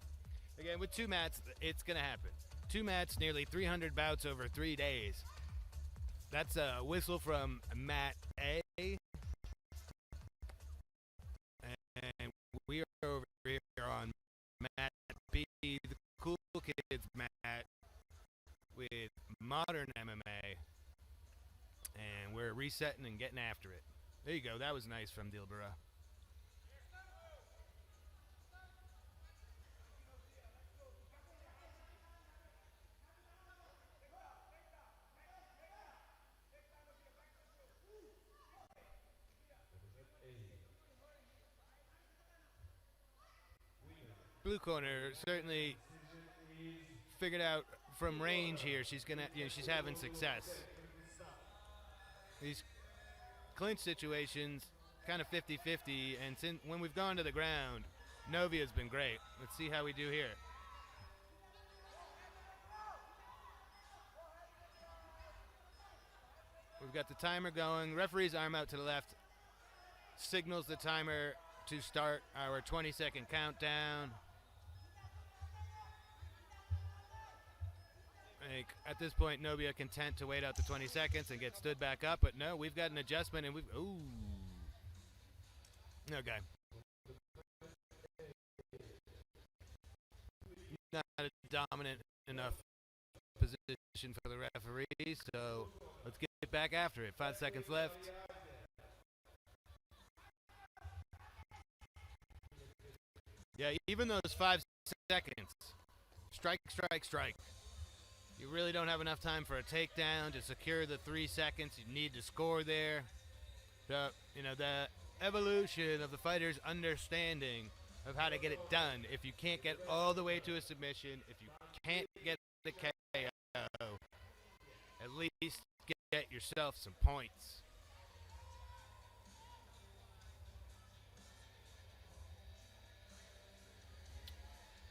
Again, with 2 mats, it's going to happen. 2 mats, nearly 300 bouts over 3 days. That's a whistle from mat A. And we are over here on mat B, the cool kids mat with modern MMA. And we're resetting and getting after it. There you go. That was nice from Dilbara. Blue corner certainly figured out from range here. She's gonna, she's having success. These clinch situations, kind of 50-50, and since when we've gone to the ground, Novia's been great. Let's see how we do here. We've got the timer going. Referee's arm out to the left signals the timer to start our 20-second countdown. At this point, Novia content to wait out the 20 seconds and get stood back up, but no, we've got an adjustment, and ooh. Okay. Not a dominant enough position for the referee, so let's get back after it. 5 seconds left. Yeah, even those 5 seconds, strike, strike, strike. You really don't have enough time for a takedown to secure the 3 seconds. You need to score there. So, the evolution of the fighter's understanding of how to get it done. If you can't get all the way to a submission, if you can't get the KO, at least get yourself some points.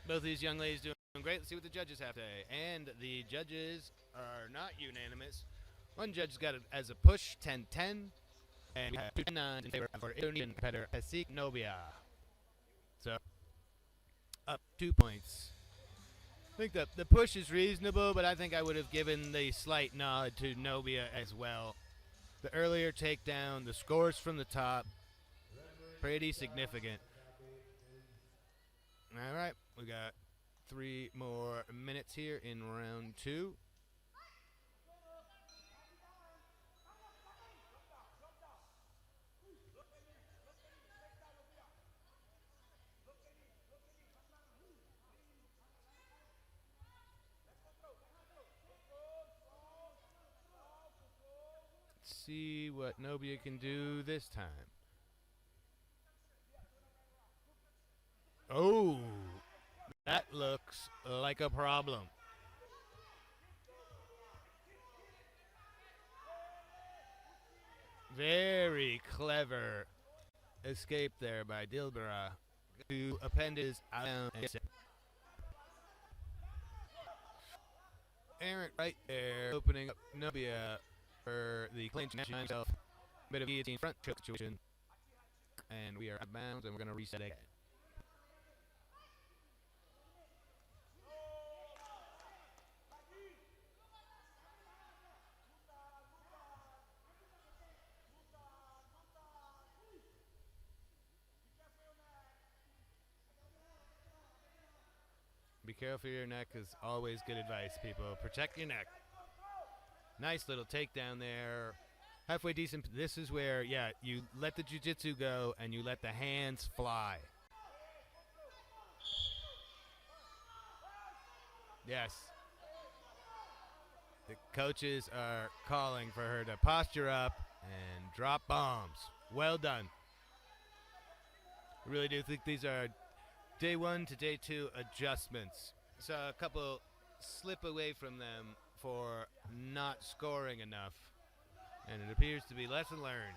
Both these young ladies doing great. Let's see what the judges have to say. And the judges are not unanimous. One judge got it as a push, 10-10. And we have 2-9 in favor of our Indonesian competitor, Novia. So, up 2 points. I think the push is reasonable, but I think I would have given the slight nod to Novia as well. The earlier takedown, the scores from the top, pretty significant. All right, we got 3 more minutes here in round 2. Let's see what Novia can do this time. Oh, that looks like a problem. Very clever escape there by Dilbara to append his Errant right there, opening up Novia for the clinch and himself. Bit of guillotine front choke situation. And we are out of bounds, and we're going to reset again. Be careful of your neck is always good advice, people. Protect your neck. Nice little takedown there. Halfway decent. This is where, yeah, you let the jiu-jitsu go and you let the hands fly. Yes. The coaches are calling for her to posture up and drop bombs. Well done. I really do think these are day 1 to day 2 adjustments. Saw a couple slip away from them for not scoring enough, and it appears to be lesson learned.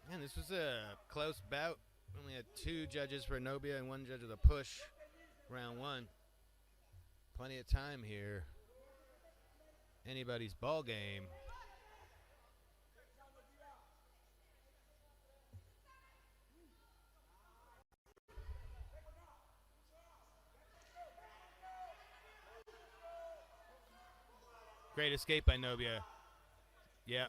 Man, this was a close bout. Only had 2 judges for Novia and 1 judge of the push. Round 1. Plenty of time here. Anybody's ball game. Great escape by Novia. Yep.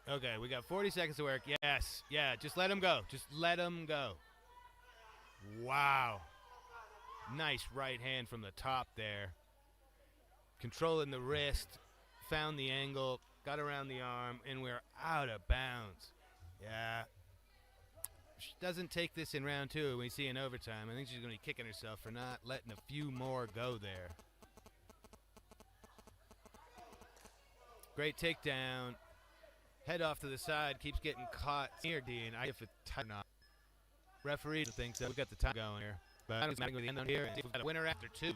Okay, we got 40 seconds to work. Yes. Yeah, just let him go. Just let him go. Wow. Nice right hand from the top there. Controlling the wrist. Found the angle. Got around the arm. And we're out of bounds. Yeah. She doesn't take this in round 2. We see in overtime. I think she's going to be kicking herself for not letting a few more go there. Great takedown. Head off to the side, keeps getting caught near Dean. I if it's time or not. Referee thinks that we've got the time going here. But I'm going with the end on here and see if we've got a winner after 2.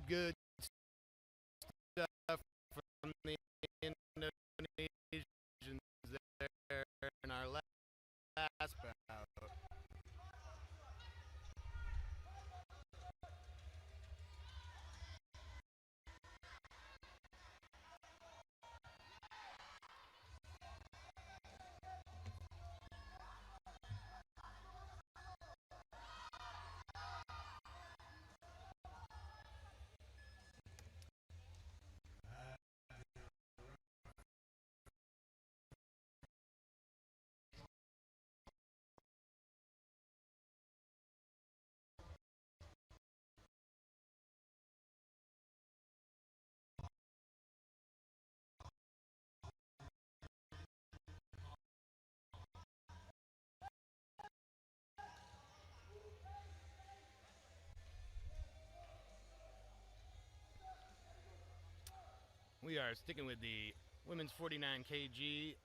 good stuff from the Indonesians there in our last bout. We are sticking with the women's 49 kg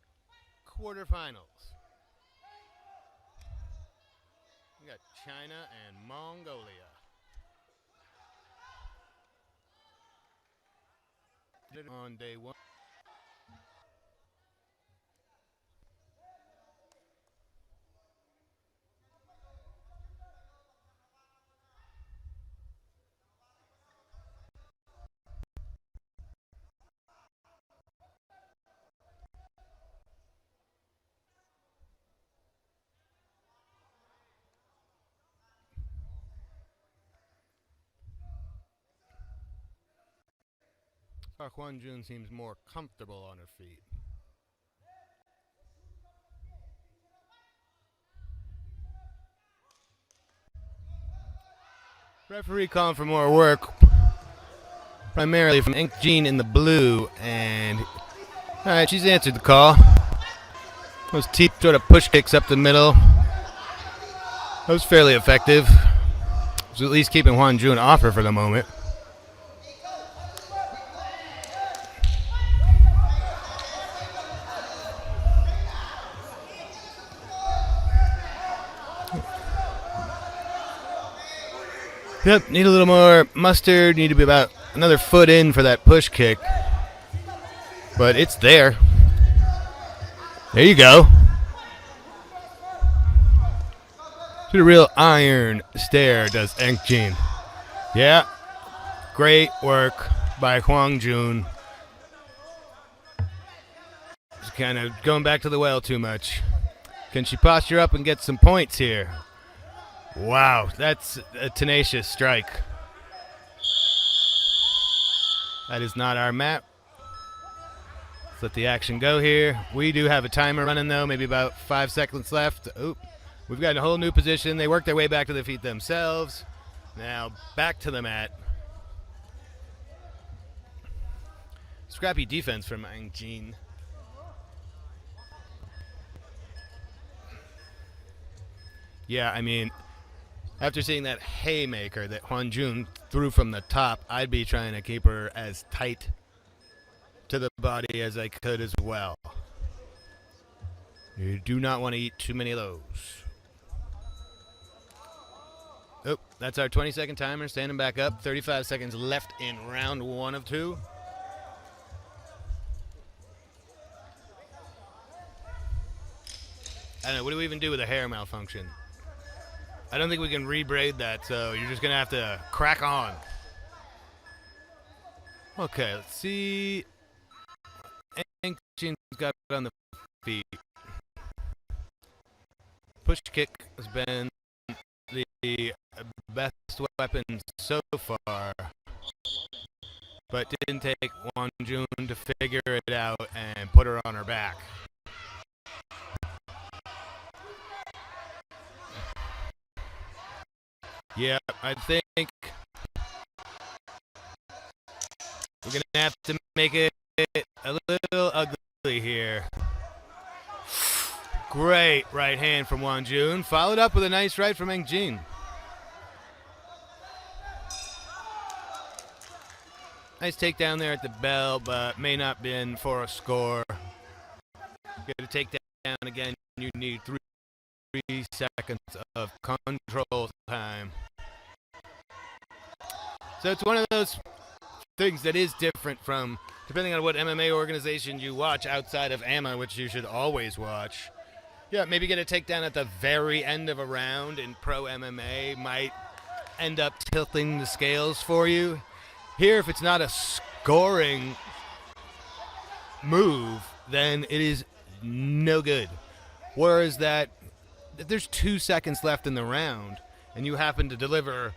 quarterfinals. We got China and Mongolia. On day one. Juan Jun seems more comfortable on her feet. Referee calling for more work, primarily from Angene in the blue, and all right, she's answered the call. Those teep sort of push kicks up the middle. That was fairly effective. It was at least keeping Juan Jun off her for the moment. Yep, need a little more mustard. Need to be about another foot in for that push kick. But it's there. There you go. To the real iron stare does Angene. Yeah, great work by Juan Jun. Just kind of going back to the well too much. Can she posture up and get some points here? Wow, that's a tenacious strike. That is not our map. Let's let the action go here. We do have a timer running though, maybe about 5 seconds left. Oop. We've got a whole new position. They work their way back to the feet themselves. Now back to the mat. Scrappy defense from Angene. Yeah, I mean, after seeing that haymaker that Juan Jun threw from the top, I'd be trying to keep her as tight to the body as I could as well. You do not want to eat too many of those. Oh, that's our 20-second timer, standing back up. 35 seconds left in round 1 of 2. I don't know, what do we even do with a hair malfunction? I don't think we can rebraid that, so you're just going to have to crack on. Okay, let's see. Angene's got it on the feet. Push kick has been the best weapon so far, but didn't take Juan Jun to figure it out and put her on her back. Yeah, I think we're going to have to make it a little ugly here. Great right hand from Juan Jun, followed up with a nice right from Angene. Nice takedown there at the bell, but may not been for a score. Get a takedown again, you need 3 seconds of control time. So it's one of those things that is different from, depending on what MMA organization you watch outside of AMMA, which you should always watch. Yeah, maybe get a takedown at the very end of a round in pro MMA might end up tilting the scales for you. Here, if it's not a scoring move, then it is no good. Whereas that, if there's 2 seconds left in the round and you happen to deliver,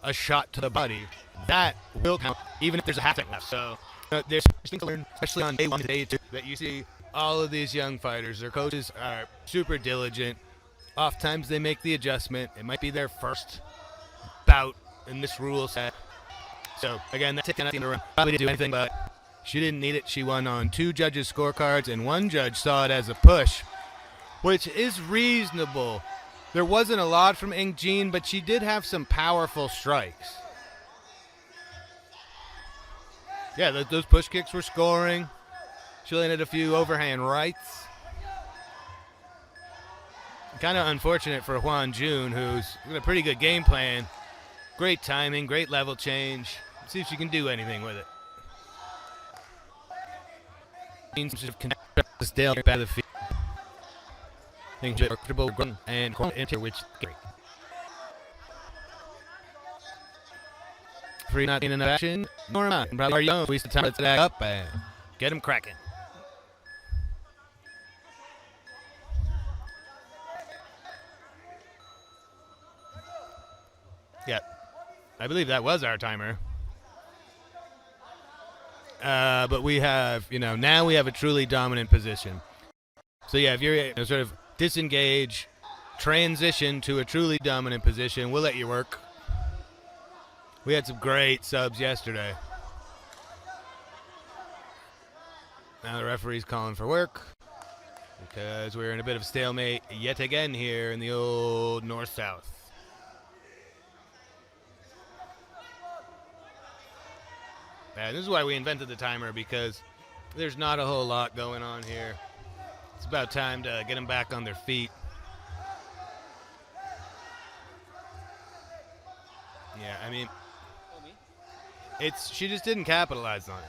a shot to the body, that will count even if there's a half second left. So there's things to learn, especially on day 1 and day 2, that you see all of these young fighters, their coaches are super diligent. Oftentimes they make the adjustment. It might be their first bout in this rule set. So again, that takedown at the end of the round probably didn't do anything, but she didn't need it. She won on 2 judges' scorecards, and 1 judge saw it as a push, which is reasonable. There wasn't a lot from Angene, but she did have some powerful strikes. Yeah, those push kicks were scoring. She landed a few overhand rights. Kind of unfortunate for Juan, who's got a pretty good game plan. Great timing, great level change. Let's see if she can do anything with it. Seems to have connected this Dale back to the field. Things are comfortable and enter, which is great. Free not in action. Norma, probably are young. We the time to stack up and get him cracking. Yeah, I believe that was our timer. But we have, now we have a truly dominant position. So yeah, if you're sort of disengage, transition to a truly dominant position, we'll let you work. We had some great subs yesterday. Now the referee's calling for work because we're in a bit of stalemate yet again here in the old north-south. And this is why we invented the timer, because there's not a whole lot going on here. It's about time to get them back on their feet. Yeah, I mean, she just didn't capitalize on it.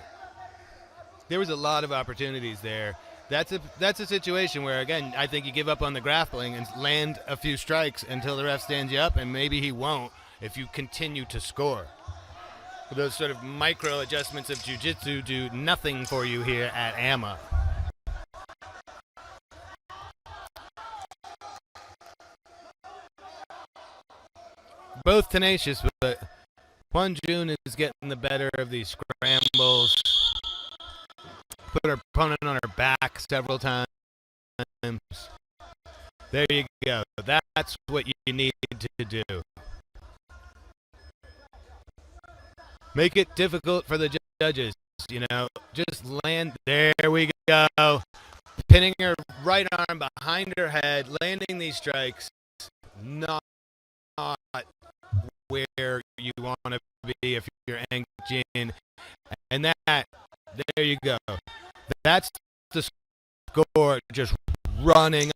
There was a lot of opportunities there. That's a situation where, again, I think you give up on the grappling and land a few strikes until the ref stands you up, and maybe he won't if you continue to score. Those sort of micro adjustments of jiu-jitsu do nothing for you here at AMMA. Both tenacious, but Juan is getting the better of these scrambles. Put her opponent on her back several times. There you go. That's what you need to do. Make it difficult for the judges, Just land. There we go. Pinning her right arm behind her head, landing these strikes. Not where you want to be if you're Angene. And there you go. That's the score just running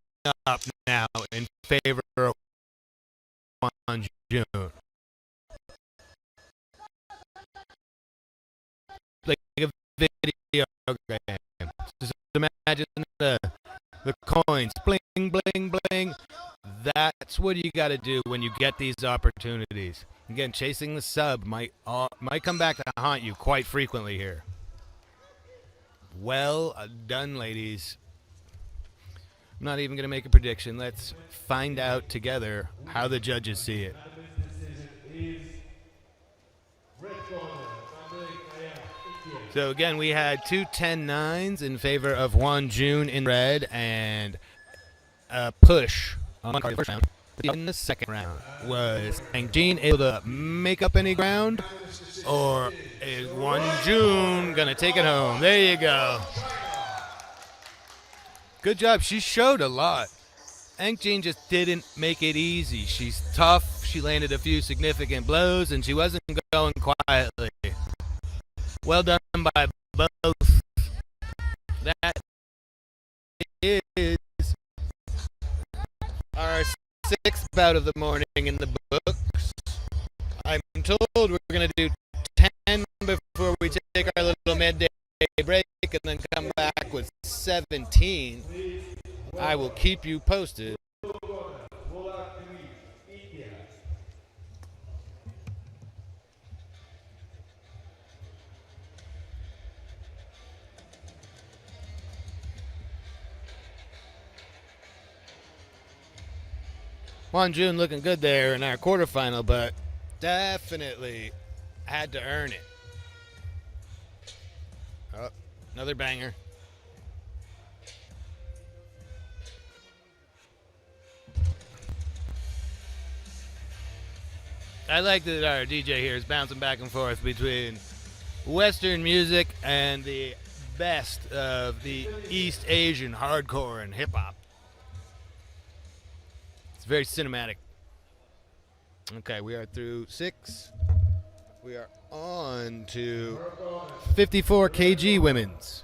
up now in favor of Juan. Like a video game. Just imagine the coins, bling, bling, bling. That's what you got to do when you get these opportunities. Again, chasing the sub might come back to haunt you quite frequently here. Well done, ladies. I'm not even going to make a prediction. Let's find out together how the judges see it. So again, we had 2 10-9s in favor of Juan in red and a push on the first round. In the second round, was Angene able to make up any ground, or is Juan gonna take it home? There you go. Good job. She showed a lot. Angene just didn't make it easy. She's tough. She landed a few significant blows, and she wasn't going quietly. Well done by both. That is our 6th bout of the morning in the books. I'm I'm told we're going to do 10 before we take our little midday break and then come back with 17. I will keep you posted. Juan June looking good there in our quarterfinal, but definitely had to earn it. Oh, another banger. I like that our DJ here is bouncing back and forth between Western music and the best of the East Asian hardcore and hip-hop. It's very cinematic. Okay, we are through 6. We are on to 54 kg women's.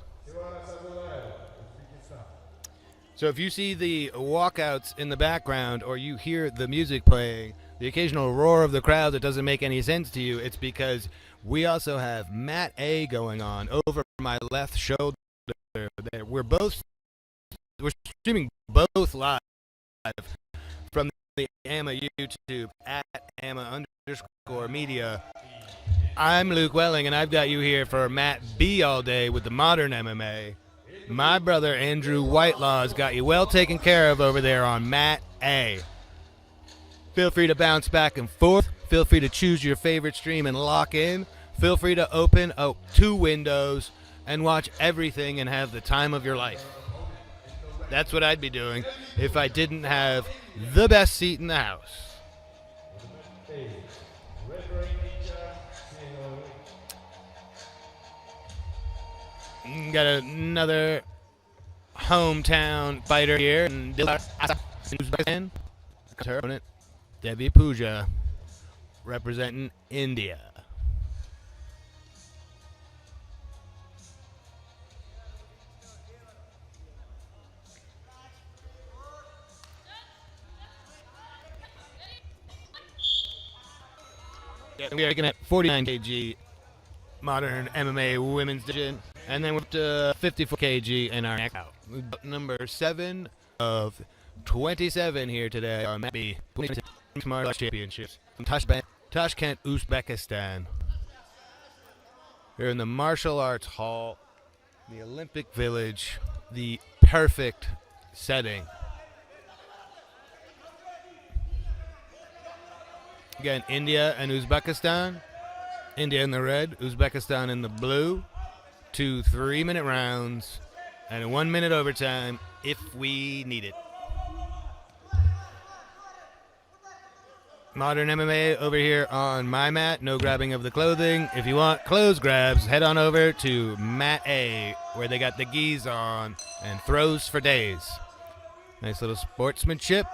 So if you see the walkouts in the background or you hear the music playing, the occasional roar of the crowd that doesn't make any sense to you, it's because we also have Mat A going on over my left shoulder there. We're streaming both live from the AMMA YouTube at AMMA_media. I'm Luke Welling, and I've got you here for Mat B all day with the modern MMA. My brother Andrew Whitelaw's got you well taken care of over there on Mat A. Feel free to bounce back and forth. Feel free to choose your favorite stream and lock in. Feel free to open 2 windows and watch everything and have the time of your life. That's what I'd be doing if I didn't have the best seat in the house. Got another hometown fighter here in Dilbara, Uzbekistan. Her opponent, Devi Puja, representing India. We are looking at 49 kg modern MMA women's division, and then we're up to 54 kg in our next out. Number 7 of 27 here today on Mat B Martial Arts Championships from Tashkent, Uzbekistan. Here in the Martial Arts Hall, the Olympic Village, the perfect setting. Again, India and Uzbekistan. India in the red, Uzbekistan in the blue. 2 3-minute rounds and a 1-minute overtime if we need it. Modern MMA over here on my mat. No grabbing of the clothing. If you want clothes grabs, head on over to Mat A, where they got the gis on and throws for days. Nice little sportsmanship.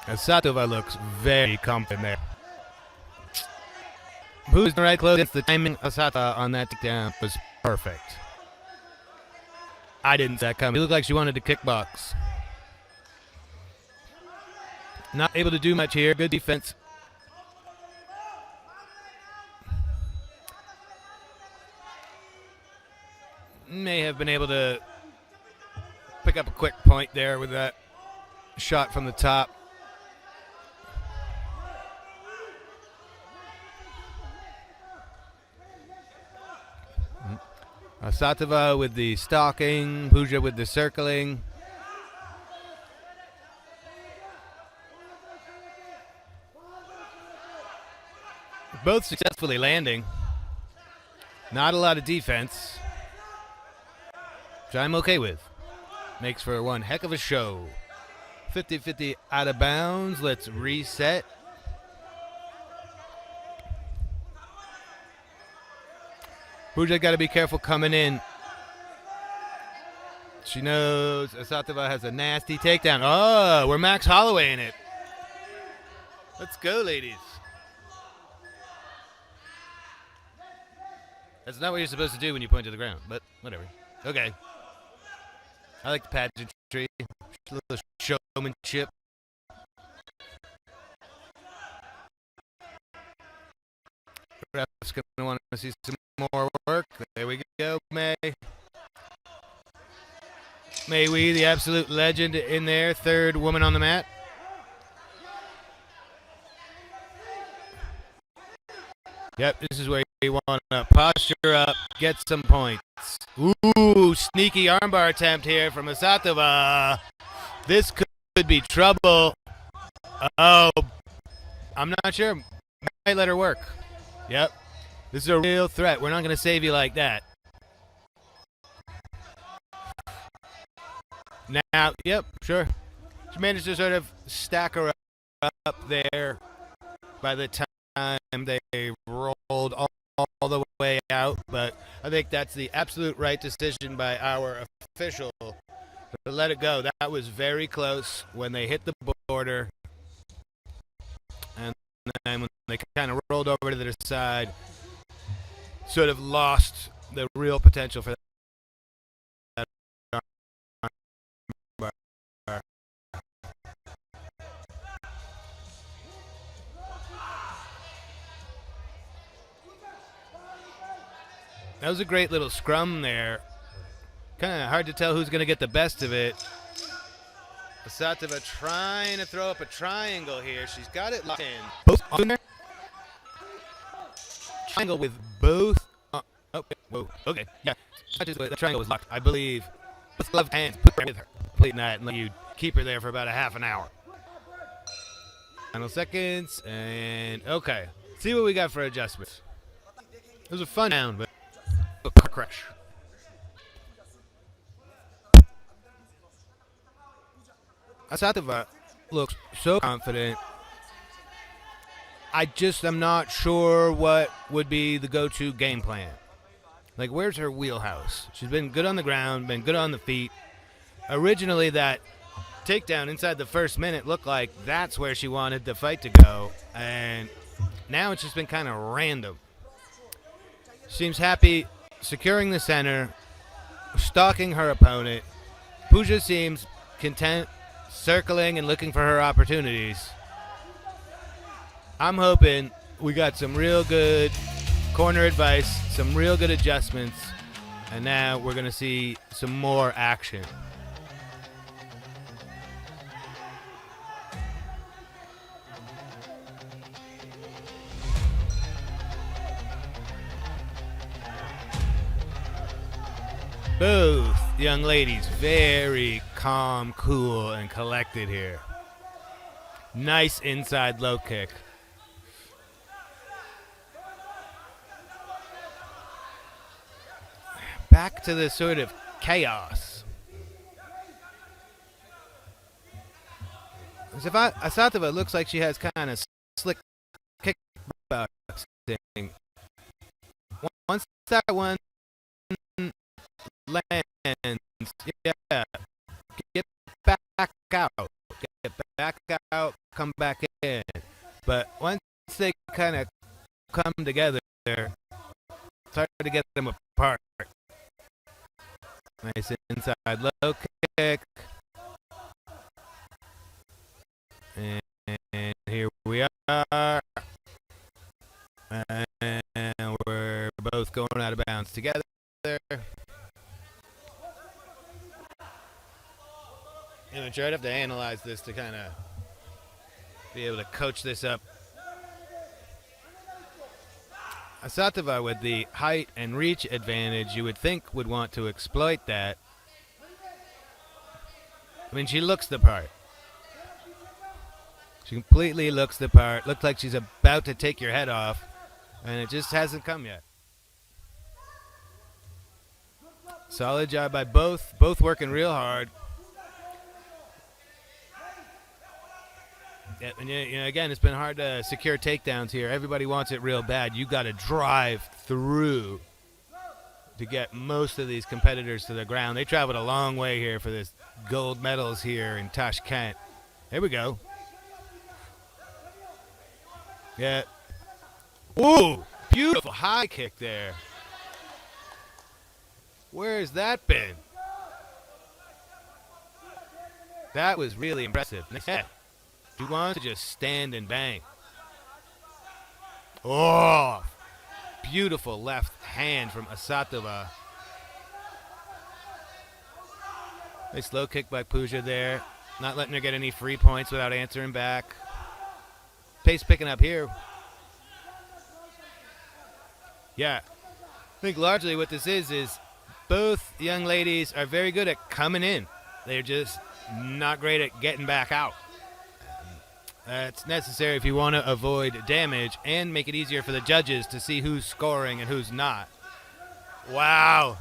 Asatova looks very confident there. Who's the right clothes? The timing Asatova on that takedown was perfect. I didn't see that coming. It looked like she wanted to kickbox. Not able to do much here. Good defense. May have been able to pick up a quick point there with that shot from the top. Asatova with the stalking, Puja with the circling. Both successfully landing. Not a lot of defense, which I'm okay with. Makes for one heck of a show. 50-50 out of bounds. Let's reset. Puja got to be careful coming in. She knows Asatova has a nasty takedown. Oh, we're Max Holloway in it. Let's go, ladies. That's not what you're supposed to do when you point to the ground, but whatever. Okay. I like the pageantry. A little showmanship. Ref's going to want to see some more work. There we go, May. May Wee, the absolute legend in there. Third woman on the mat. Yep, this is where you want to posture up, get some points. Ooh, sneaky armbar attempt here from Asatova. This could be trouble. Oh, I'm not sure. Might let her work. Yep, this is a real threat. We're not going to save you like that. Now, yep, sure. She managed to sort of stack her up there by the time they rolled all the way out, but I think that's the absolute right decision by our official to let it go. That was very close when they hit the border, and then when they kind of rolled over to the side, sort of lost the real potential for that. That was a great little scrum there. Kind of hard to tell who's going to get the best of it. Asatova trying to throw up a triangle here. She's got it locked in. Both on there. Triangle with both. Oh, whoa. Okay. Yeah. The triangle was locked, I believe. Both gloved hands. Put her with her. Completing that and let you keep her there for about a half an hour. Final seconds. And okay. See what we got for adjustments. It was a fun round, but car crash. Asatova looks so confident. I'm not sure what would be the go-to game plan. Like, where's her wheelhouse? She's been good on the ground, been good on the feet. Originally, that takedown inside the first minute looked like that's where she wanted the fight to go. And now it's just been kind of random. Seems happy securing the center, stalking her opponent. Puja seems content, circling and looking for her opportunities. I'm hoping we got some real good corner advice, some real good adjustments, and now we're going to see some more action. Both young ladies very calm, cool, and collected here. Nice inside low kick. Back to the sort of chaos. Asatova looks like she has kind of slick kickboxing. Once that one lands, yeah, get back out, come back in. But once they kind of come together, it's hard to get them apart. Nice inside low kick. And here we are. And we're both going out of bounds together. I'm sure I'd have to analyze this to kind of be able to coach this up. Asatova, with the height and reach advantage, you would think would want to exploit that. I mean, she looks the part. She completely looks the part. Looks like she's about to take your head off, and it just hasn't come yet. Solid job by both working real hard. Yeah, and again, it's been hard to secure takedowns here. Everybody wants it real bad. You got to drive through to get most of these competitors to the ground. They traveled a long way here for this gold medals here in Tashkent. Here we go. Yeah. Ooh, beautiful high kick there. Where's that been? That was really impressive. Yeah. Juan to just stand and bang. Oh, beautiful left hand from Asatova. Nice low kick by Puja there. Not letting her get any free points without answering back. Pace picking up here. Yeah. I think largely what this is both young ladies are very good at coming in. They're just not great at getting back out. That's necessary if you want to avoid damage and make it easier for the judges to see who's scoring and who's not. Wow.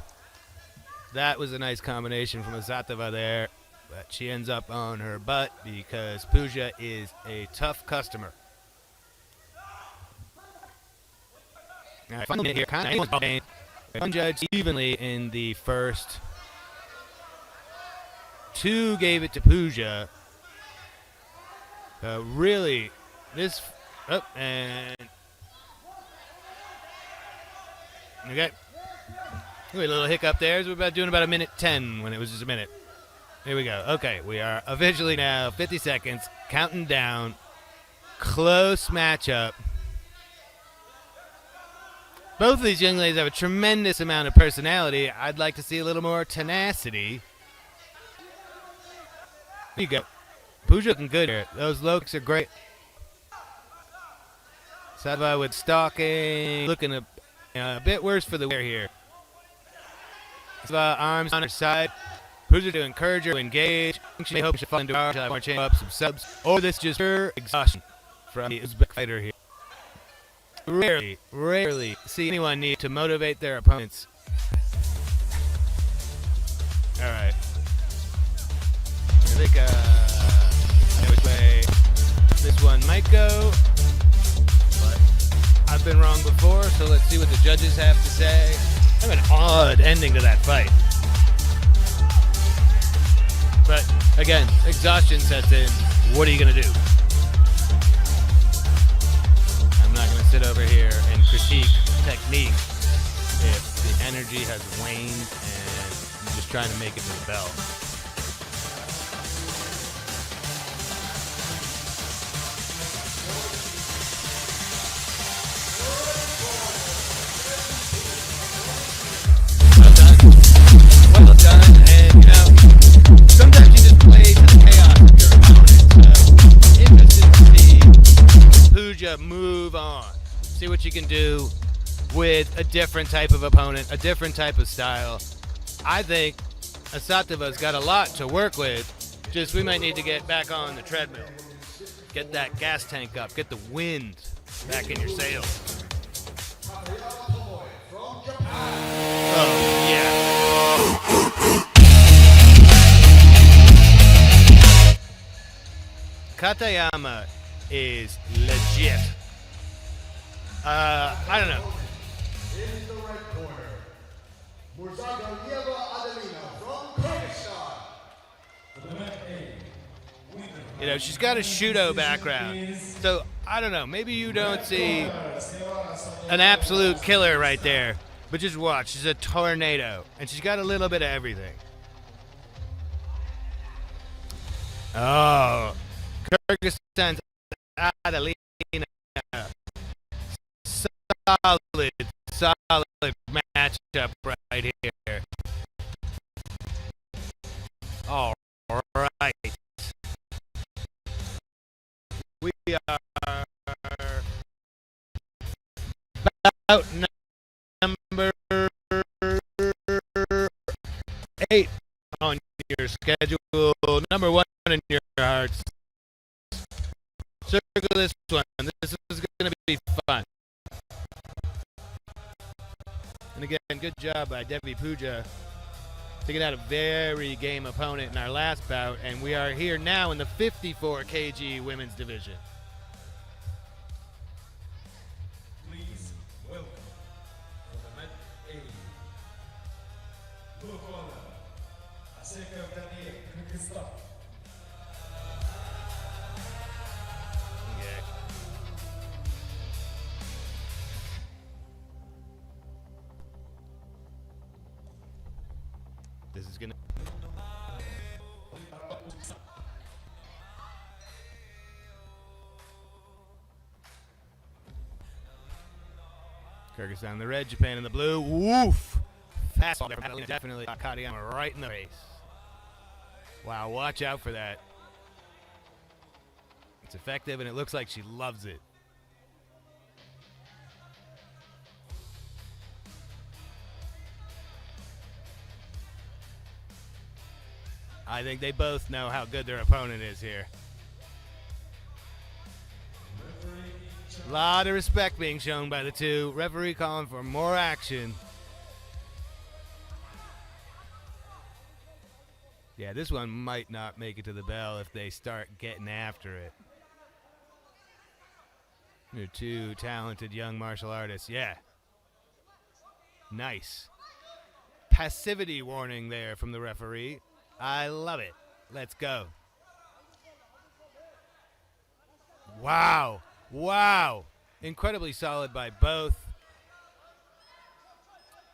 That was a nice combination from Asatova there, but she ends up on her butt because Puja is a tough customer. All right, final minute here. Kind of game. One judge evenly in the first. Two gave it to Puja. Really, this. Oh, and. Okay. A little hiccup there. So we're doing about a minute 10 when it was just a minute. Here we go. Okay, we are officially now 50 seconds, counting down. Close matchup. Both of these young ladies have a tremendous amount of personality. I'd like to see a little more tenacity. There you go. Puja looking good here. Those low kicks are great. Sadva with stalking. Looking a bit worse for the wear here. Sadva arms on her side. Puja to encourage her to engage. She may hope she'll fall into our she'll have more chance up some subs. Or this just her exhaustion from the Uzbek fighter here. Rarely see anyone need to motivate their opponents. All right. I think I know which way this one might go, but I've been wrong before, so let's see what the judges have to say. Kind of an odd ending to that fight. But again, exhaustion sets in. What are you going to do? I'm not going to sit over here and critique technique if the energy has waned and I'm just trying to make it to the bell. Well done, and sometimes you just play to the chaos of your opponent. So, interested to see Puja move on. See what you can do with a different type of opponent, a different type of style. I think Asatova's got a lot to work with. Just we might need to get back on the treadmill. Get that gas tank up. Get the wind back in your sails. Oh, yeah. Katayama is legit. I don't know. In the right corner, Mussakulov Adelina from Kyrgyzstan. She's got a judo background. So, I don't know. Maybe you don't see an absolute killer right there. But just watch. She's a tornado. And she's got a little bit of everything. Oh. Kyrgyzstan's Adelina. Solid matchup right here. All right. We are about number 8 on your schedule. Number 1 in your hearts. Circle this one. This is going to be fun. And again, good job by Devi Puja taking out a very game opponent in our last bout. And we are here now in the 54 kg women's division. Please welcome from the mat A, blue corner, Asatova, Kyrgyzstan. This is gonna. Kyrgyzstan in the red, Japan in the blue. Woof! Fastball there from Adelina. Definitely got Kadama right in the face. Wow, watch out for that. It's effective, and it looks like she loves it. I think they both know how good their opponent is here. A lot of respect being shown by the two. Referee calling for more action. Yeah, this one might not make it to the bell if they start getting after it. They're two talented young martial artists. Yeah. Nice. Passivity warning there from the referee. I love it. Let's go. Wow. Wow. Incredibly solid by both.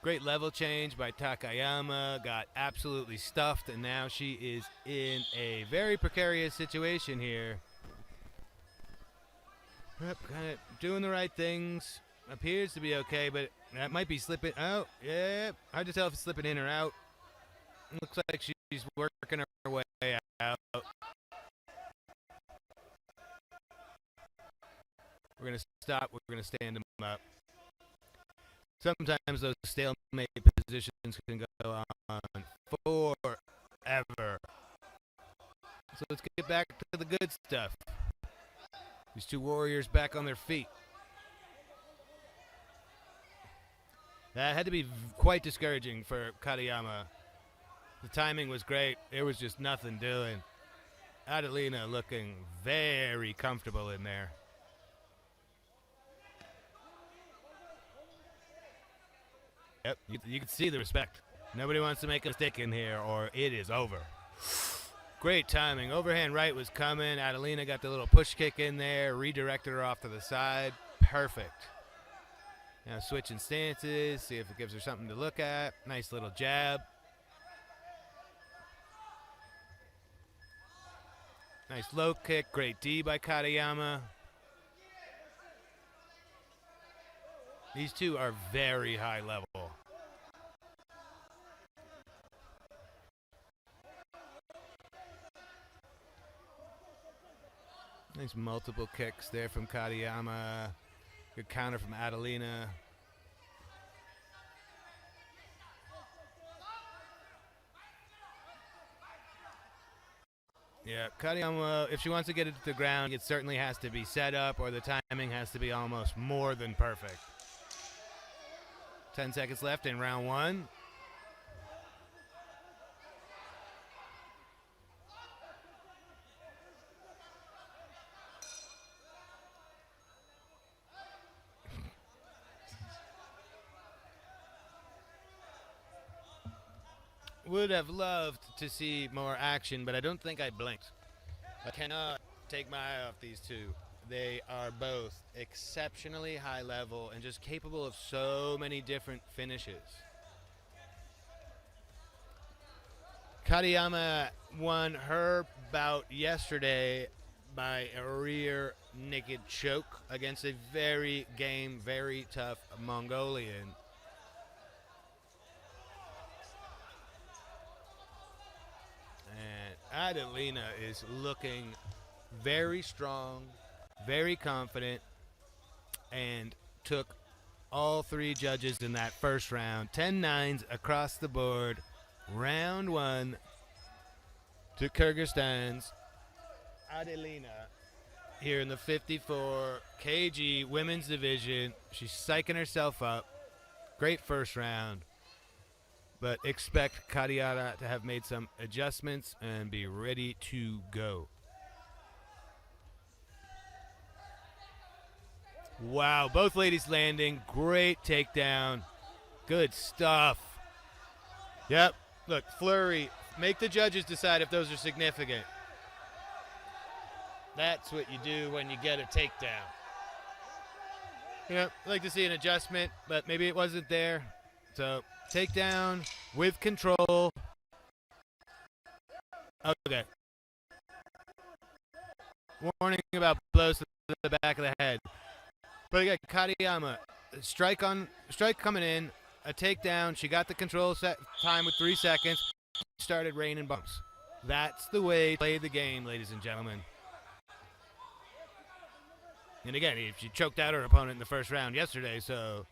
Great level change by Takayama. Got absolutely stuffed, and now she is in a very precarious situation here. Yep, kind of doing the right things. Appears to be okay, but that might be slipping out. Yeah, hard to tell if it's slipping in or out. Looks like she's working her way out. We're going to stop. We're going to stand them up. Sometimes those stalemate positions can go on forever. So let's get back to the good stuff. These two warriors back on their feet. That had to be quite discouraging for Kadama. The timing was great. There was just nothing doing. Adelina looking very comfortable in there. Yep, you can see the respect. Nobody wants to make a mistake in here or it is over. Great timing. Overhand right was coming. Adelina got the little push kick in there, redirected her off to the side. Perfect. Now switching stances, see if it gives her something to look at. Nice little jab. Nice low kick. Great D by Kadama. These two are very high level. Nice multiple kicks there from Kadama. Good counter from Adelina. Yeah, Kadama, if she wants to get it to the ground, it certainly has to be set up or the timing has to be almost more than perfect. 10 seconds left in round one. Would have loved to see more action, but I don't think I blinked. I cannot take my eye off these two. They are both exceptionally high level and just capable of so many different finishes. Kadama won her bout yesterday by a rear naked choke against a very game, very tough Mongolian. And Adelina is looking very strong, very confident, and took all three judges in that first round. 10-9s across the board. Round one to Kyrgyzstan's Adelina here in the 54 kg women's division. She's psyching herself up. Great first round. But expect Kadama to have made some adjustments and be ready to go. Wow, both ladies landing. Great takedown. Good stuff. Yep, look, flurry. Make the judges decide if those are significant. That's what you do when you get a takedown. Yep, I'd like to see an adjustment, but maybe it wasn't there. So, takedown with control. Okay. Warning about blows to the back of the head. But again, Kadama, strike coming in, a takedown. She got the control set time with 3 seconds. Started raining bumps. That's the way to play the game, ladies and gentlemen. And again, she choked out her opponent in the first round yesterday, so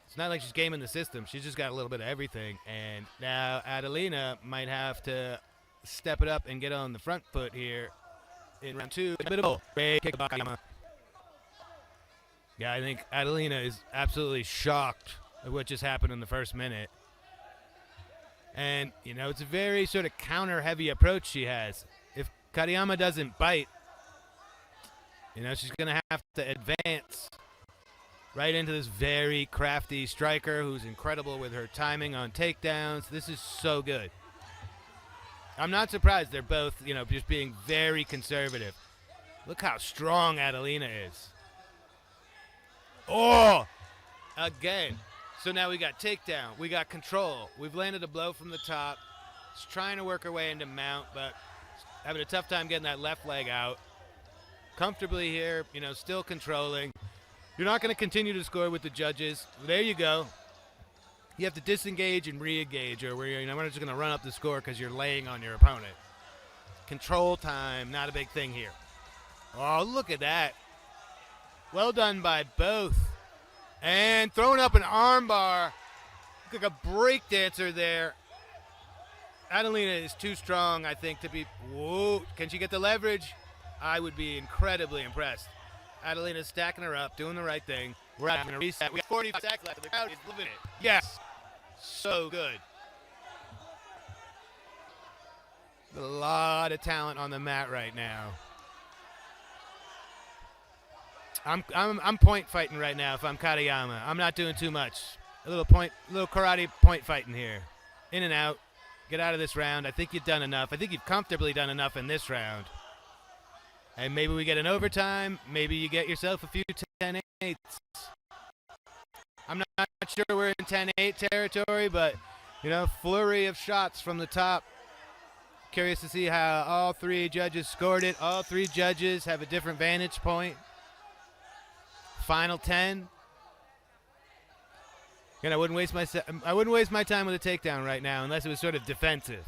it's not like she's gaming the system. She's just got a little bit of everything. And now Adelina might have to step it up and get on the front foot here in round 2. A bit of a great kick by Kadama. Yeah, I think Adelina is absolutely shocked at what just happened in the first minute. And, you know, it's a very sort of counter-heavy approach she has. If Kadama doesn't bite, you know, she's going to have to advance right into this very crafty striker who's incredible with her timing on takedowns. This is so good. I'm not surprised they're both, you know, just being very conservative. Look how strong Adelina is. Oh! Again. So now we got takedown. We got control. We've landed a blow from the top. She's trying to work her way into mount, but having a tough time getting that left leg out. Comfortably here, you know, still controlling. You're not going to continue to score with the judges. There you go. You have to disengage and re-engage, or we're not just going to run up the score because you're laying on your opponent. Control time, not a big thing here. Oh, look at that. Well done by both. And throwing up an armbar. Look like a break dancer there. Adelina is too strong, I think, to be... Whoa, can she get the leverage? I would be incredibly impressed. Adelina's stacking her up, doing the right thing. We're having a reset. We got 45 seconds left. The crowd is living it. Yes. So good. A lot of talent on the mat right now. I'm point fighting right now if I'm Kadama. I'm not doing too much. A little karate point fighting here. In and out. Get out of this round. I think you've done enough. I think you've comfortably done enough in this round. And maybe we get an overtime. Maybe you get yourself a few 10-8s. I'm not sure we're in 10-8 territory, but, you know, flurry of shots from the top. Curious to see how all 3 judges scored it. All 3 judges have a different vantage point. Final 10. Again, I wouldn't waste my time with a takedown right now unless it was sort of defensive.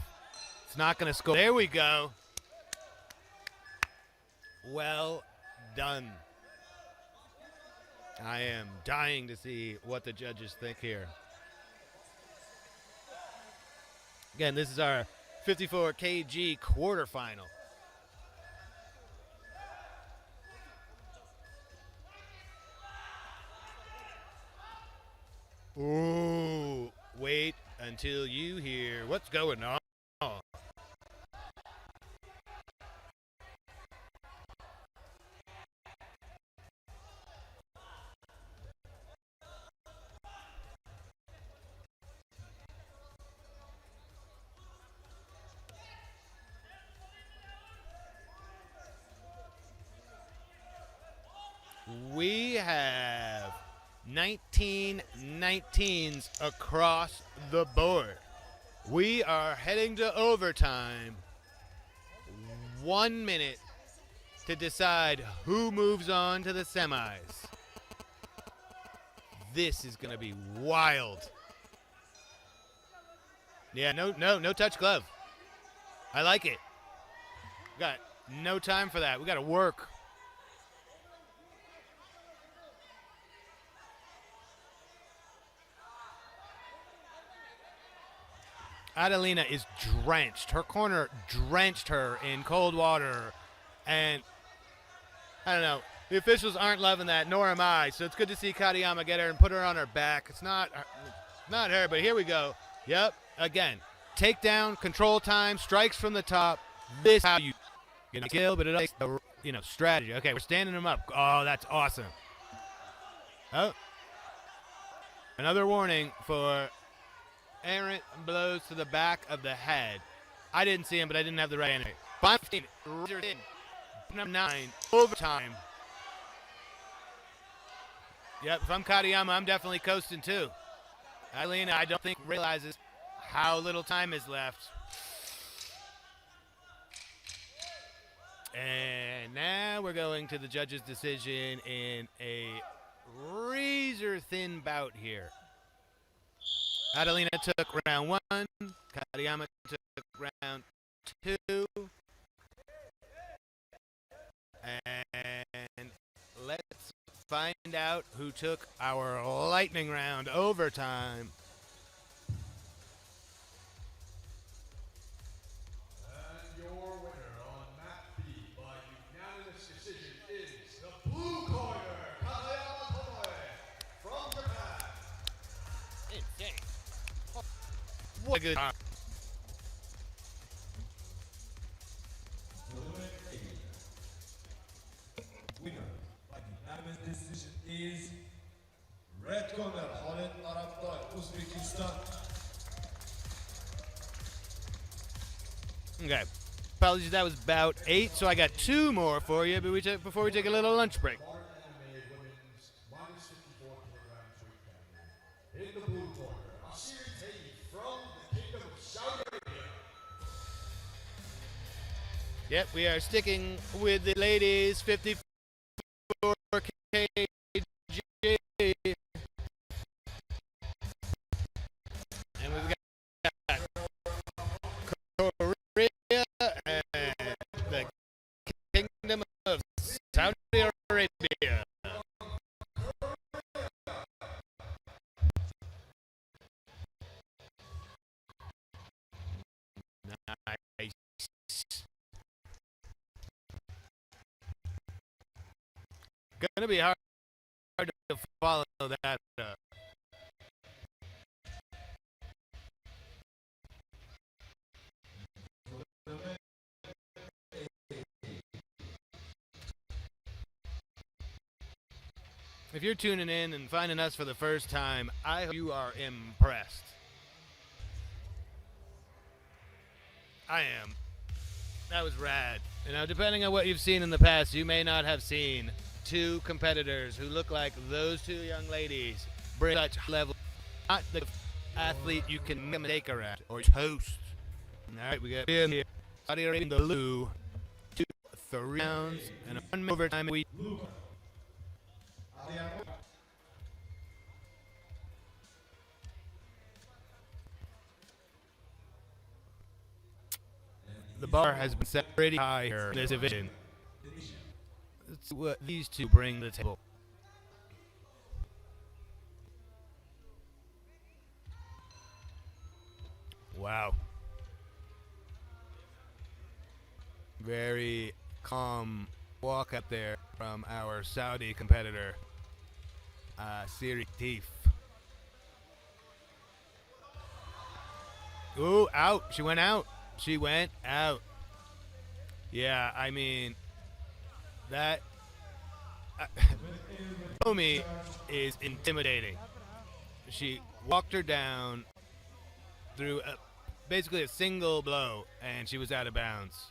It's not going to score. There we go. Well done. I am dying to see what the judges think here. Again, this is our 54 kg quarterfinal. Ooh, wait until you hear what's going on. We have 19 19s across the board. We are heading to overtime. 1 minute to decide who moves on to the semis. This is going to be wild. Yeah, no touch glove. I like it. We got no time for that. We got to work. Adelina is drenched. Her corner drenched her in cold water. And I don't know. The officials aren't loving that, nor am I. So it's good to see Kadama get her and put her on her back. It's not her, but here we go. Yep, again. Takedown, control time, strikes from the top. This is how you get a kill, but it takes the strategy. Okay, we're standing them up. Oh, that's awesome. Oh. Another warning for errant blows to the back of the head. I didn't see him, but I didn't have the right energy. 15, number 9, overtime. Yep, if I'm Kadama, I'm definitely coasting too. Adelina, I don't think realizes how little time is left. And now we're going to the judge's decision in a razor-thin bout here. Adelina took round 1. Kadama took round 2. And let's find out who took our lightning round overtime. And your winner on map B by unanimous decision is the blue corner, Kadama from Japan. Insane. What a good time. Winner by unanimous decision is red corner, Abdraev, Uzbekistan. Okay. Apologies, that was about 8, so I got 2 more for you before we take a little lunch break. Modern MMA women's minus 54 kilograms weight category. In the blue corner, Asatova from the Kingdom of Saudi Arabia. Yep, we are sticking with the ladies 54 kg. And we've got Korea and the Kingdom of Saudi Arabia. Nice. Gonna be hard to follow that up. If you're tuning in and finding us for the first time, I hope you are impressed. I am. That was rad. You know, depending on what you've seen in the past, you may not have seen 2 competitors who look like those 2 young ladies bring such level. Not the athlete you can take her at or toast. All right, we got in here. Saudi Arabia in the blue. 2, 3 rounds and a 1 overtime. We the bar has been set pretty high here in this division. That's what these 2 bring to the table. Wow. Very calm walk up there from our Saudi competitor, Siri Thief. Ooh, out. She went out. She went out. Yeah, I mean, that Bomi is intimidating. She walked her down through basically a single blow, and she was out of bounds.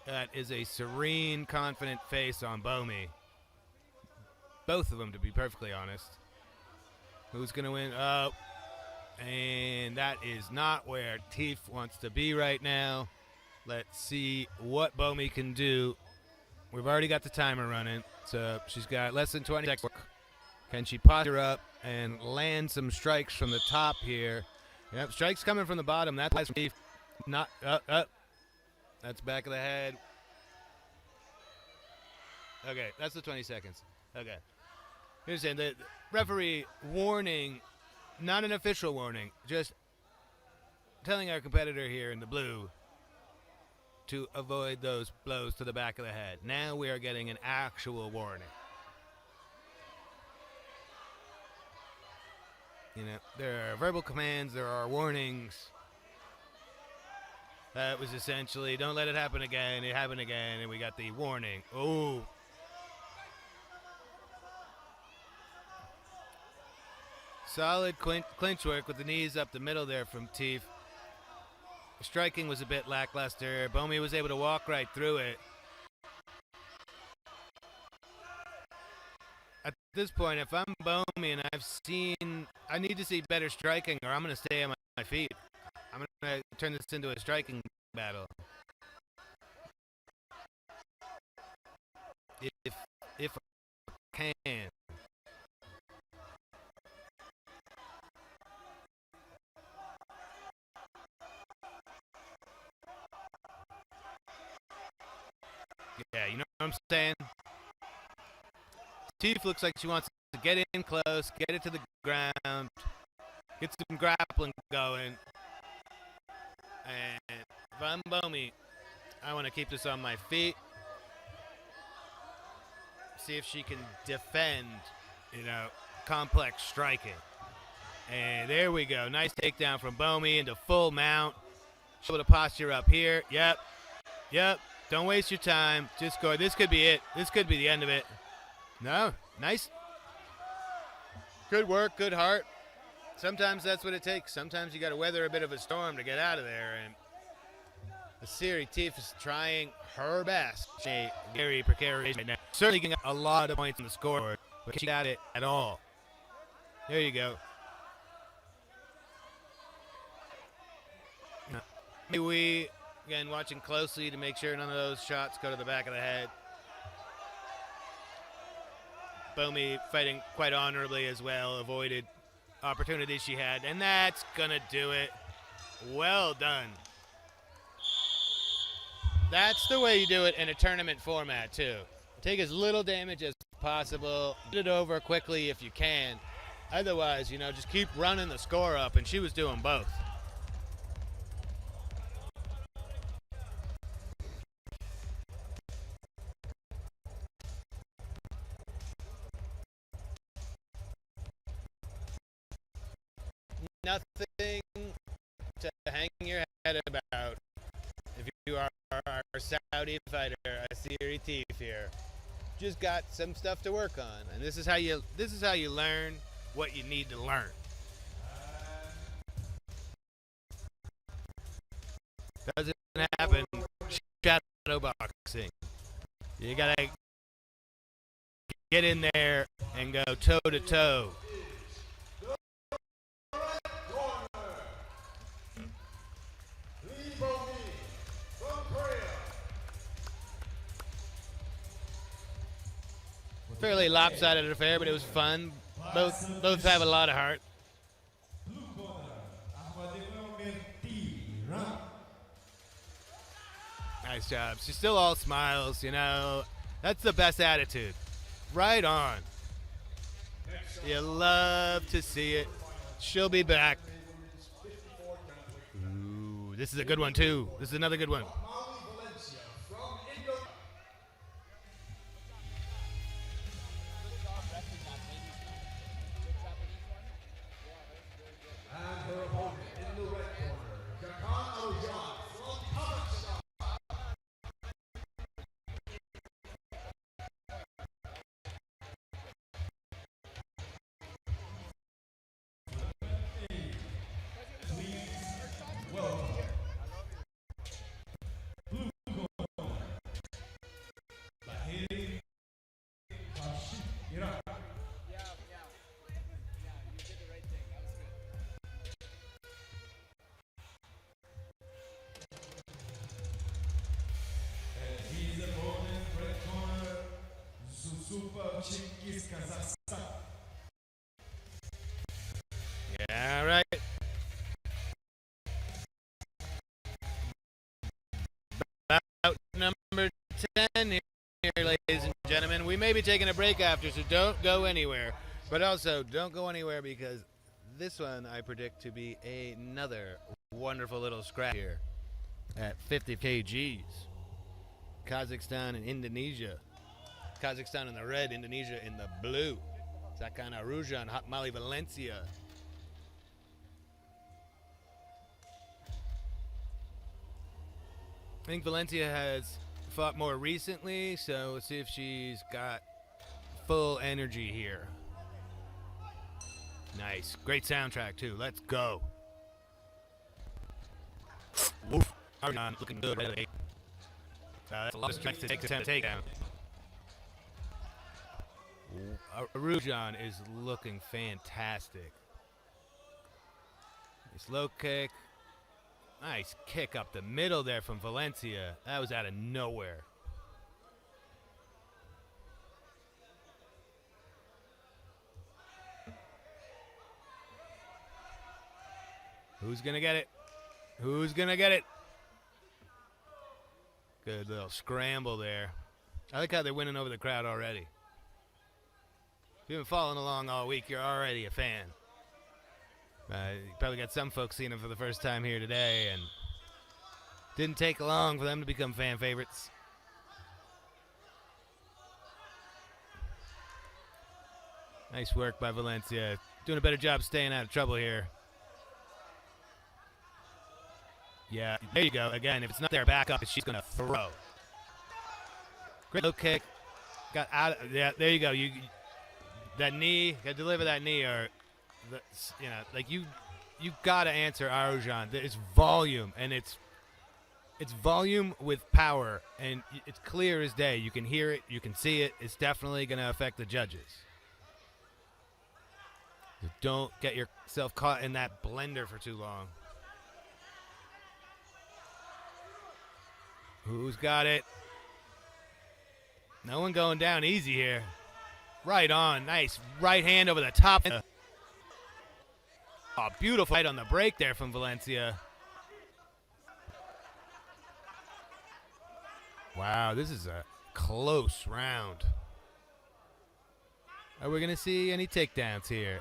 That is a serene, confident face on Bomi. Both of them, to be perfectly honest. Who's going to win? Oh, and that is not where Teef wants to be right now. Let's see what Bomi can do. We've already got the timer running, so she's got less than 20 seconds. Can she posture up and land some strikes from the top here? Yep, strikes coming from the bottom. That's why Teef not up. That's back of the head. Okay, that's the 20 seconds. Okay. Here's the referee warning, not an official warning, just telling our competitor here in the blue to avoid those blows to the back of the head. Now we are getting an actual warning. You know, there are verbal commands, there are warnings. That was essentially, don't let it happen again. It happened again, and we got the warning. Oh. Solid clinch work with the knees up the middle there from Teef. Striking was a bit lackluster. Bomi was able to walk right through it. At this point, if I'm Bomi and I need to see better striking, or I'm going to stay on my feet. I'm going to turn this into a striking battle. if I can. Yeah, you know what I'm saying? Teef looks like she wants to get in close, get it to the ground, get some grappling going. And if I'm Bomi, I want to keep this on my feet. See if she can defend, complex striking. And there we go. Nice takedown from Bomi into full mount. She'll able to posture up here. Yep. Don't waste your time. Just go. This could be it. This could be the end of it. No. Nice. Good work. Good heart. Sometimes that's what it takes. Sometimes you got to weather a bit of a storm to get out of there. And Asiri Teef is trying her best. She's very precarious right now. Certainly getting a lot of points on the scoreboard, but she got it at all. There you go. Maybe we, again, watching closely to make sure none of those shots go to the back of the head. Bomi fighting quite honorably as well, avoided opportunities she had, and that's gonna do it. Well done. That's the way you do it in a tournament format too. Take as little damage as possible, get it over quickly if you can. Otherwise, just keep running the score up, and she was doing both. Nothing to hang your head about if you are our Saudi fighter, Asiri Teef here. Just got some stuff to work on, and this is how you learn what you need to learn. Doesn't happen shadow boxing. You gotta get in there and go toe to toe. Fairly lopsided affair, but it was fun. Both have a lot of heart. Nice job. She's still all smiles, That's the best attitude. Right on. You love to see it. She'll be back. Ooh, this is a good one, too. This is another good one. Yeah, right. Bout number 10 here, ladies and gentlemen. We may be taking a break after, so don't go anywhere. But also, don't go anywhere because this one I predict to be another wonderful little scrap here at 50 kgs. Kazakhstan and Indonesia. Kazakhstan in the red, Indonesia in the blue. Sakana Roujan, Hot Mali Valencia. I think Valencia has fought more recently, so let's see if she's got full energy here. Nice. Great soundtrack, too. Let's go. Woof. Roujan looking good. Really. That's a lot of strength to take the takedown. Roujan is looking fantastic. Nice low kick. Nice kick up the middle there from Valencia. That was out of nowhere. Who's going to get it? Who's going to get it? Good little scramble there. I like how they're winning over the crowd already. If you've been following along all week, you're already a fan. You probably got some folks seeing them for the first time here today, and didn't take long for them to become fan favorites. Nice work by Valencia. Doing a better job staying out of trouble here. Yeah, there you go. Again, if it's not there, back up. She's going to throw. Great low kick. Got out. Yeah, there you go. That knee. Got to deliver that knee, or like you got to answer Roujan. It's volume, and it's volume with power, and it's clear as day. You can hear it. You can see it. It's definitely going to affect the judges. So don't get yourself caught in that blender for too long. Who's got it? No one going down easy here. Right on. Nice right hand over the top. Oh, beautiful fight on the break there from Valencia. Wow, this is a close round. Are we going to see any takedowns here?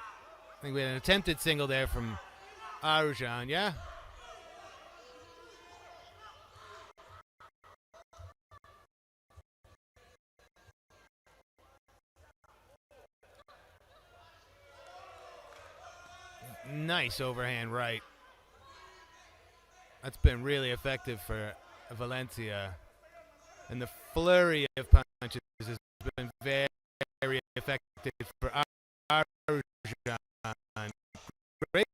I think we had an attempted single there from Roujan, yeah? Nice overhand right. That's been really effective for Valencia. And the flurry of punches has been very, very effective for Roujan. Great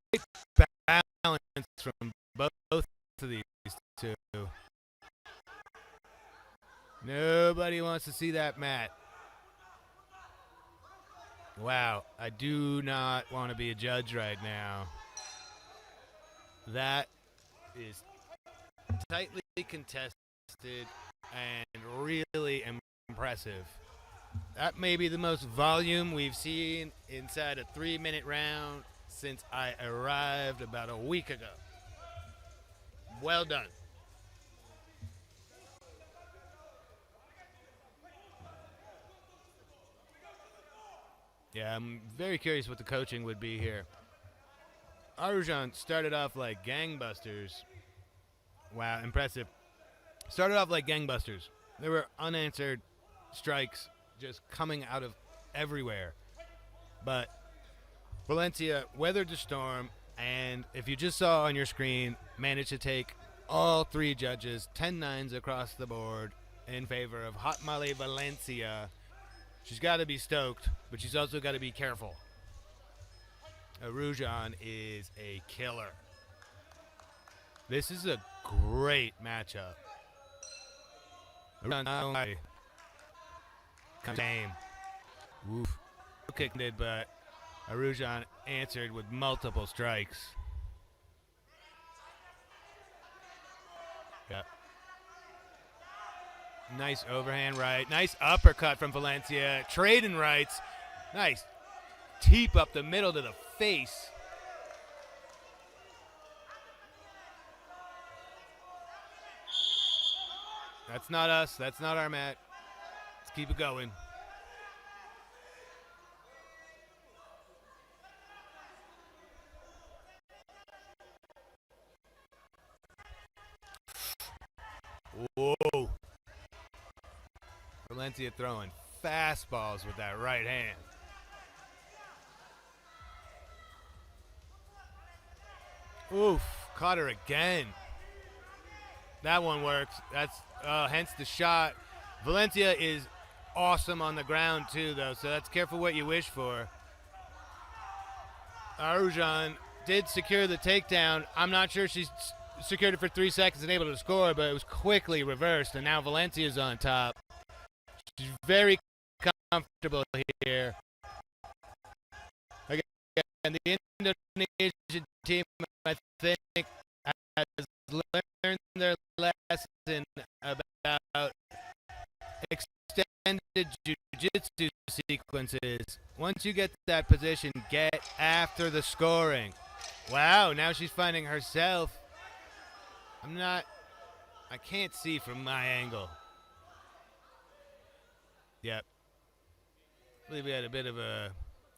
balance from both of these two. Nobody wants to see that mat. Wow, I do not want to be a judge right now. That is tightly contested and really impressive. That may be the most volume we've seen inside a 3-minute round since I arrived about a week ago. Well done. Yeah, I'm very curious what the coaching would be here. Roujan started off like gangbusters. Wow, impressive. Started off like gangbusters. There were unanswered strikes just coming out of everywhere. But Valencia weathered the storm, and if you just saw on your screen, managed to take all 3 judges, 10-9s across the board in favor of Hot Molly Valencia. She's got to be stoked, but she's also got to be careful. Roujan is a killer. This is a great matchup. Roujan game. Oof. Kicked it, but Roujan answered with multiple strikes. Yep. Nice overhand right. Nice uppercut from Valencia. Trading rights. Nice teep up the middle to the face. That's not us. That's not our mat. Let's keep it going. Whoa. Valencia throwing fastballs with that right hand. Oof, caught her again. That one works. That's hence the shot. Valencia is awesome on the ground too, though, so that's careful what you wish for. Roujan did secure the takedown. I'm not sure she's secured it for 3 seconds and able to score, but it was quickly reversed, and now Valencia's on top. She's very comfortable here. Again, the Indonesian team, I think, has learned their lesson about extended jiu-jitsu sequences. Once you get to that position, get after the scoring. Wow, now she's finding herself. I can't see from my angle. Yep. I believe we had a bit of a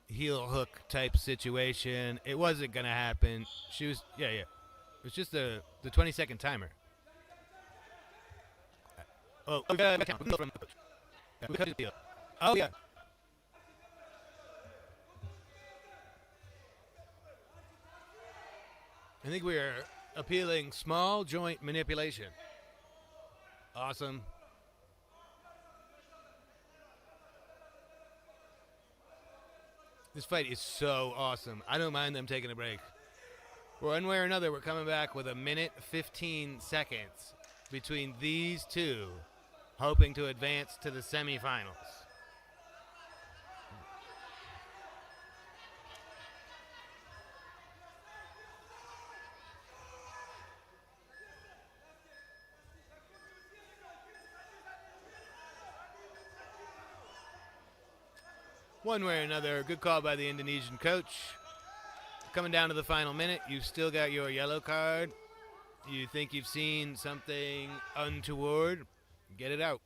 heel hook type situation. It wasn't going to happen. She was, yeah. It was just the 20-second timer. Oh, from the coach. Oh, yeah. I think we are appealing small joint manipulation. Awesome. This fight is so awesome. I don't mind them taking a break. One way or another, we're coming back with a minute 15 seconds between these two, hoping to advance to the semifinals. One way or another, good call by the Indonesian coach. Coming down to the final minute, you've still got your yellow card. You think you've seen something untoward, get it out.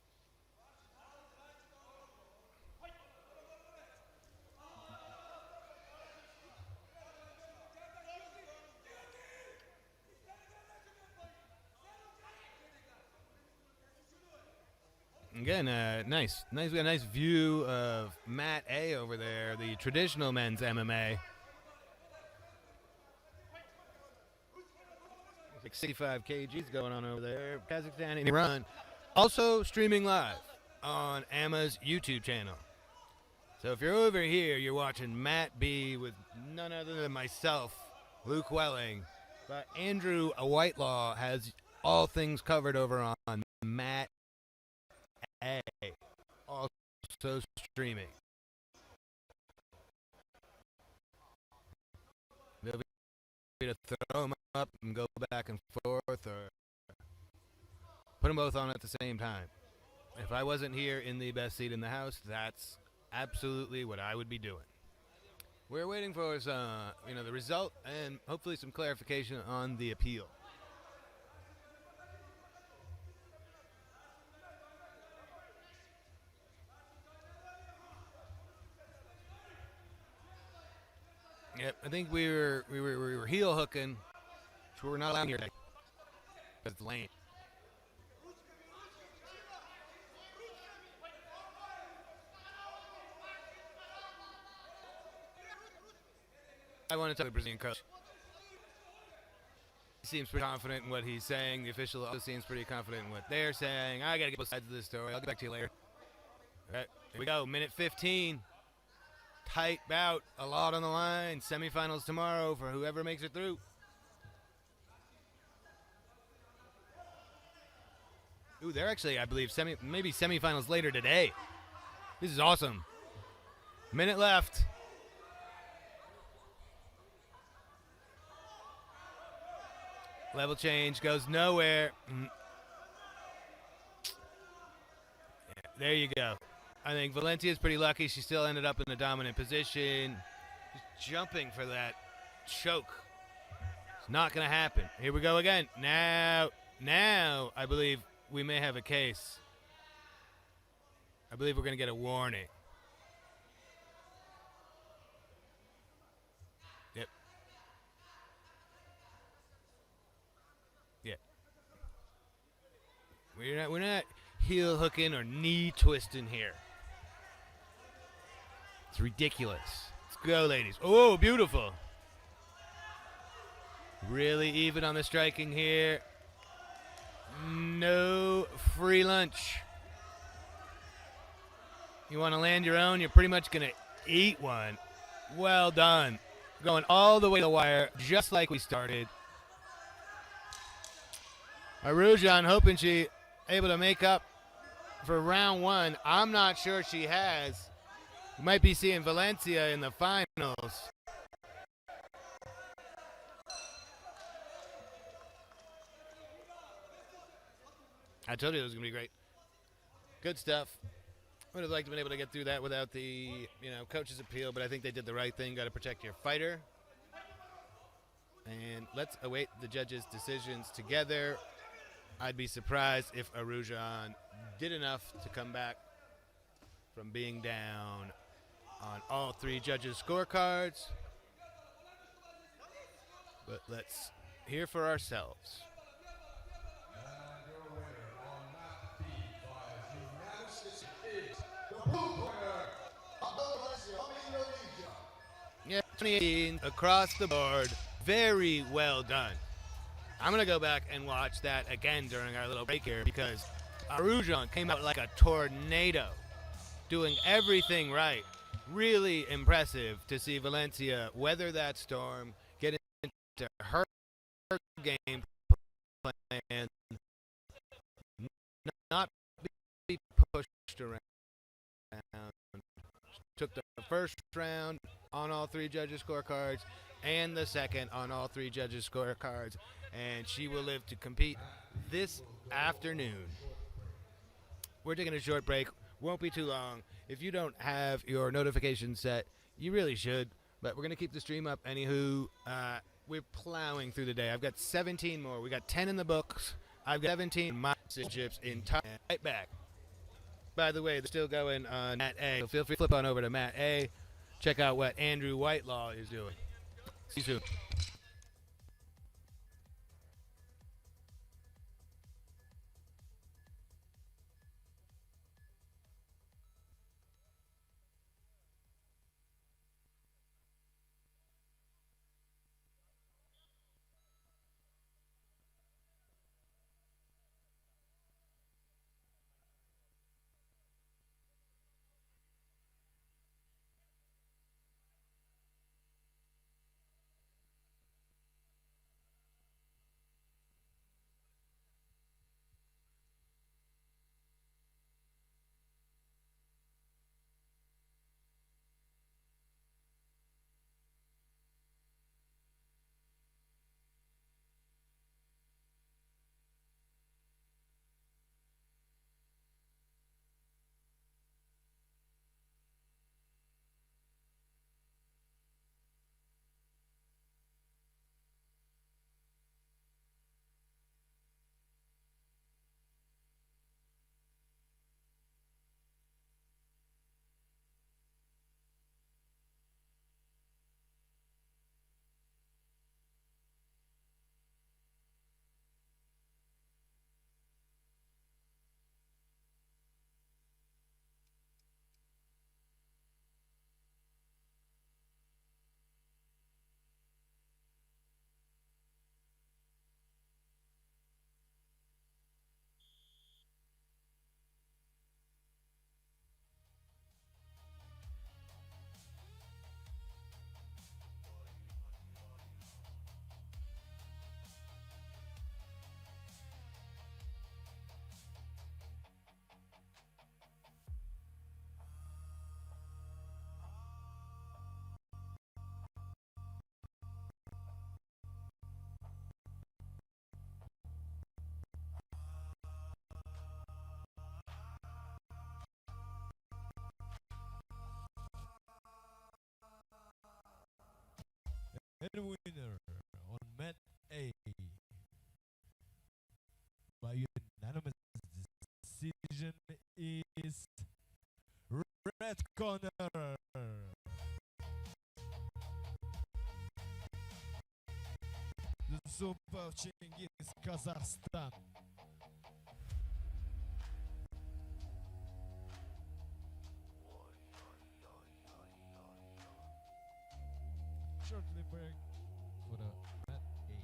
Again, nice. We got a nice view of Mat A over there, the traditional men's MMA. Like 65 kgs going on over there. Kazakhstan and Iran. Also streaming live on AMMA's YouTube channel. So if you're over here, you're watching Mat B with none other than myself, Luke Welling. But Andrew Whitelaw has all things covered over on Mat A, also streaming. They'll be to throw them up and go back and forth, or put them both on at the same time. If I wasn't here in the best seat in the house, that's absolutely what I would be doing. We're waiting for the result and hopefully some clarification on the appeal. Yep, I think we were heel hooking, which we're not allowed here today. Because it's lame. I want to talk to the Brazilian coach. He seems pretty confident in what he's saying. The official also seems pretty confident in what they're saying. I got to get both sides of this story. I'll get back to you later. All right, here we go. Minute 15. Tight bout, a lot on the line. Semifinals tomorrow for whoever makes it through. Ooh, they're actually, I believe, maybe semifinals later today. This is awesome. Minute left. Level change goes nowhere. Yeah, there you go. I think Valencia's pretty lucky. She still ended up in a dominant position. Just jumping for that choke. It's not going to happen. Here we go again. Now, I believe we may have a case. I believe we're going to get a warning. Yep. Yep. We're not heel hooking or knee twisting here. It's ridiculous. Let's go, ladies. Oh, beautiful. Really even on the striking here. No free lunch. You want to land your own, you're pretty much going to eat one. Well done. Going all the way to the wire, just like we started. Roujan hoping she able to make up for round one. I'm not sure she has. We might be seeing Valencia in the finals. I told you it was going to be great. Good stuff. Would have liked to have been able to get through that without the, coach's appeal, but I think they did the right thing. Got to protect your fighter. let's await the judges' decisions together. I'd be surprised if a Roujan did enough to come back from being down on all three judges' scorecards. But let's hear for ourselves. And your winner on map B by unanimous decision is the blue corner, Valencia from Indonesia. Yeah, 2018 across the board. Very well done. I'm going to go back and watch that again during our little break here because Roujan came out like a tornado, doing everything right. Really impressive to see Valencia weather that storm, get into her game plan, not be pushed around. Took the first round on all three judges' scorecards and the second on all three judges' scorecards, and she will live to compete this afternoon. We're taking a short break. Won't be too long. If you don't have your notifications set, you really should, but we're going to keep the stream up. Anywho, we're plowing through the day. I've got 17 more. We got 10 in the books. I've got 17 chips in time. Right back. By the way, they're still going on Mat A, so feel free to flip on over to Mat A. Check out what Andrew Whitelaw is doing. See you soon. And the winner on Mat A by unanimous decision is red corner. The Super Chingis Kazakhstan. Shortly break for the Mat A.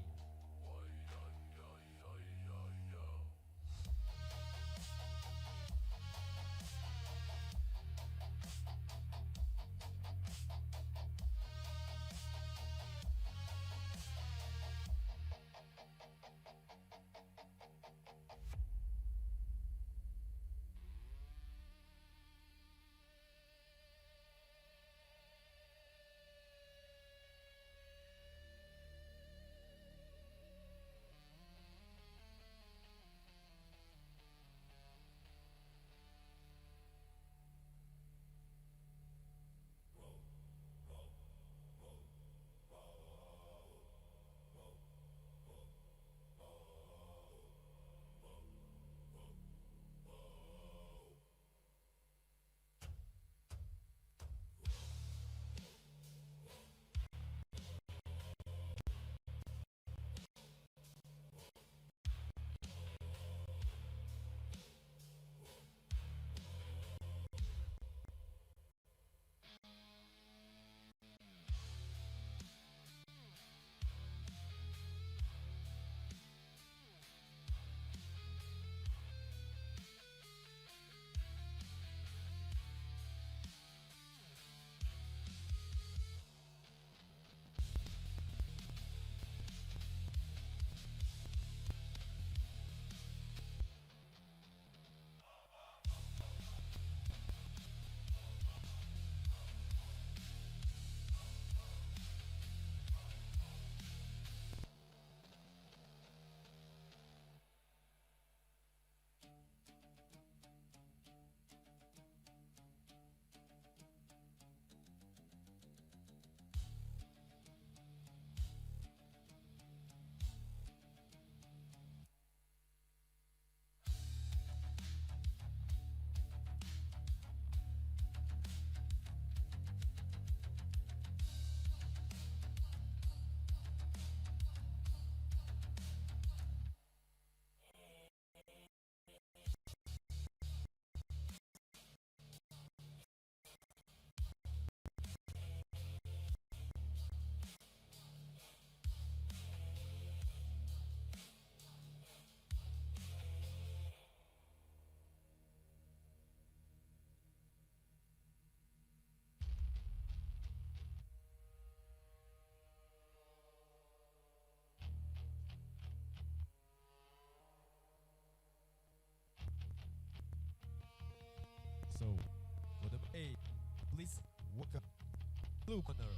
blue corner,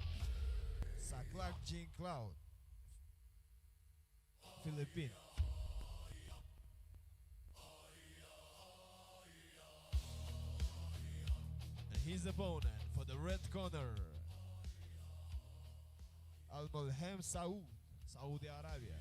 Saklak Jean Cloud, Philippines. And his opponent for the red corner, Al-Mulhem Saud, Saudi Arabia.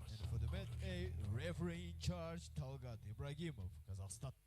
And for the med A, referee in charge, Talgat Ibrahimov, Kazakhstan.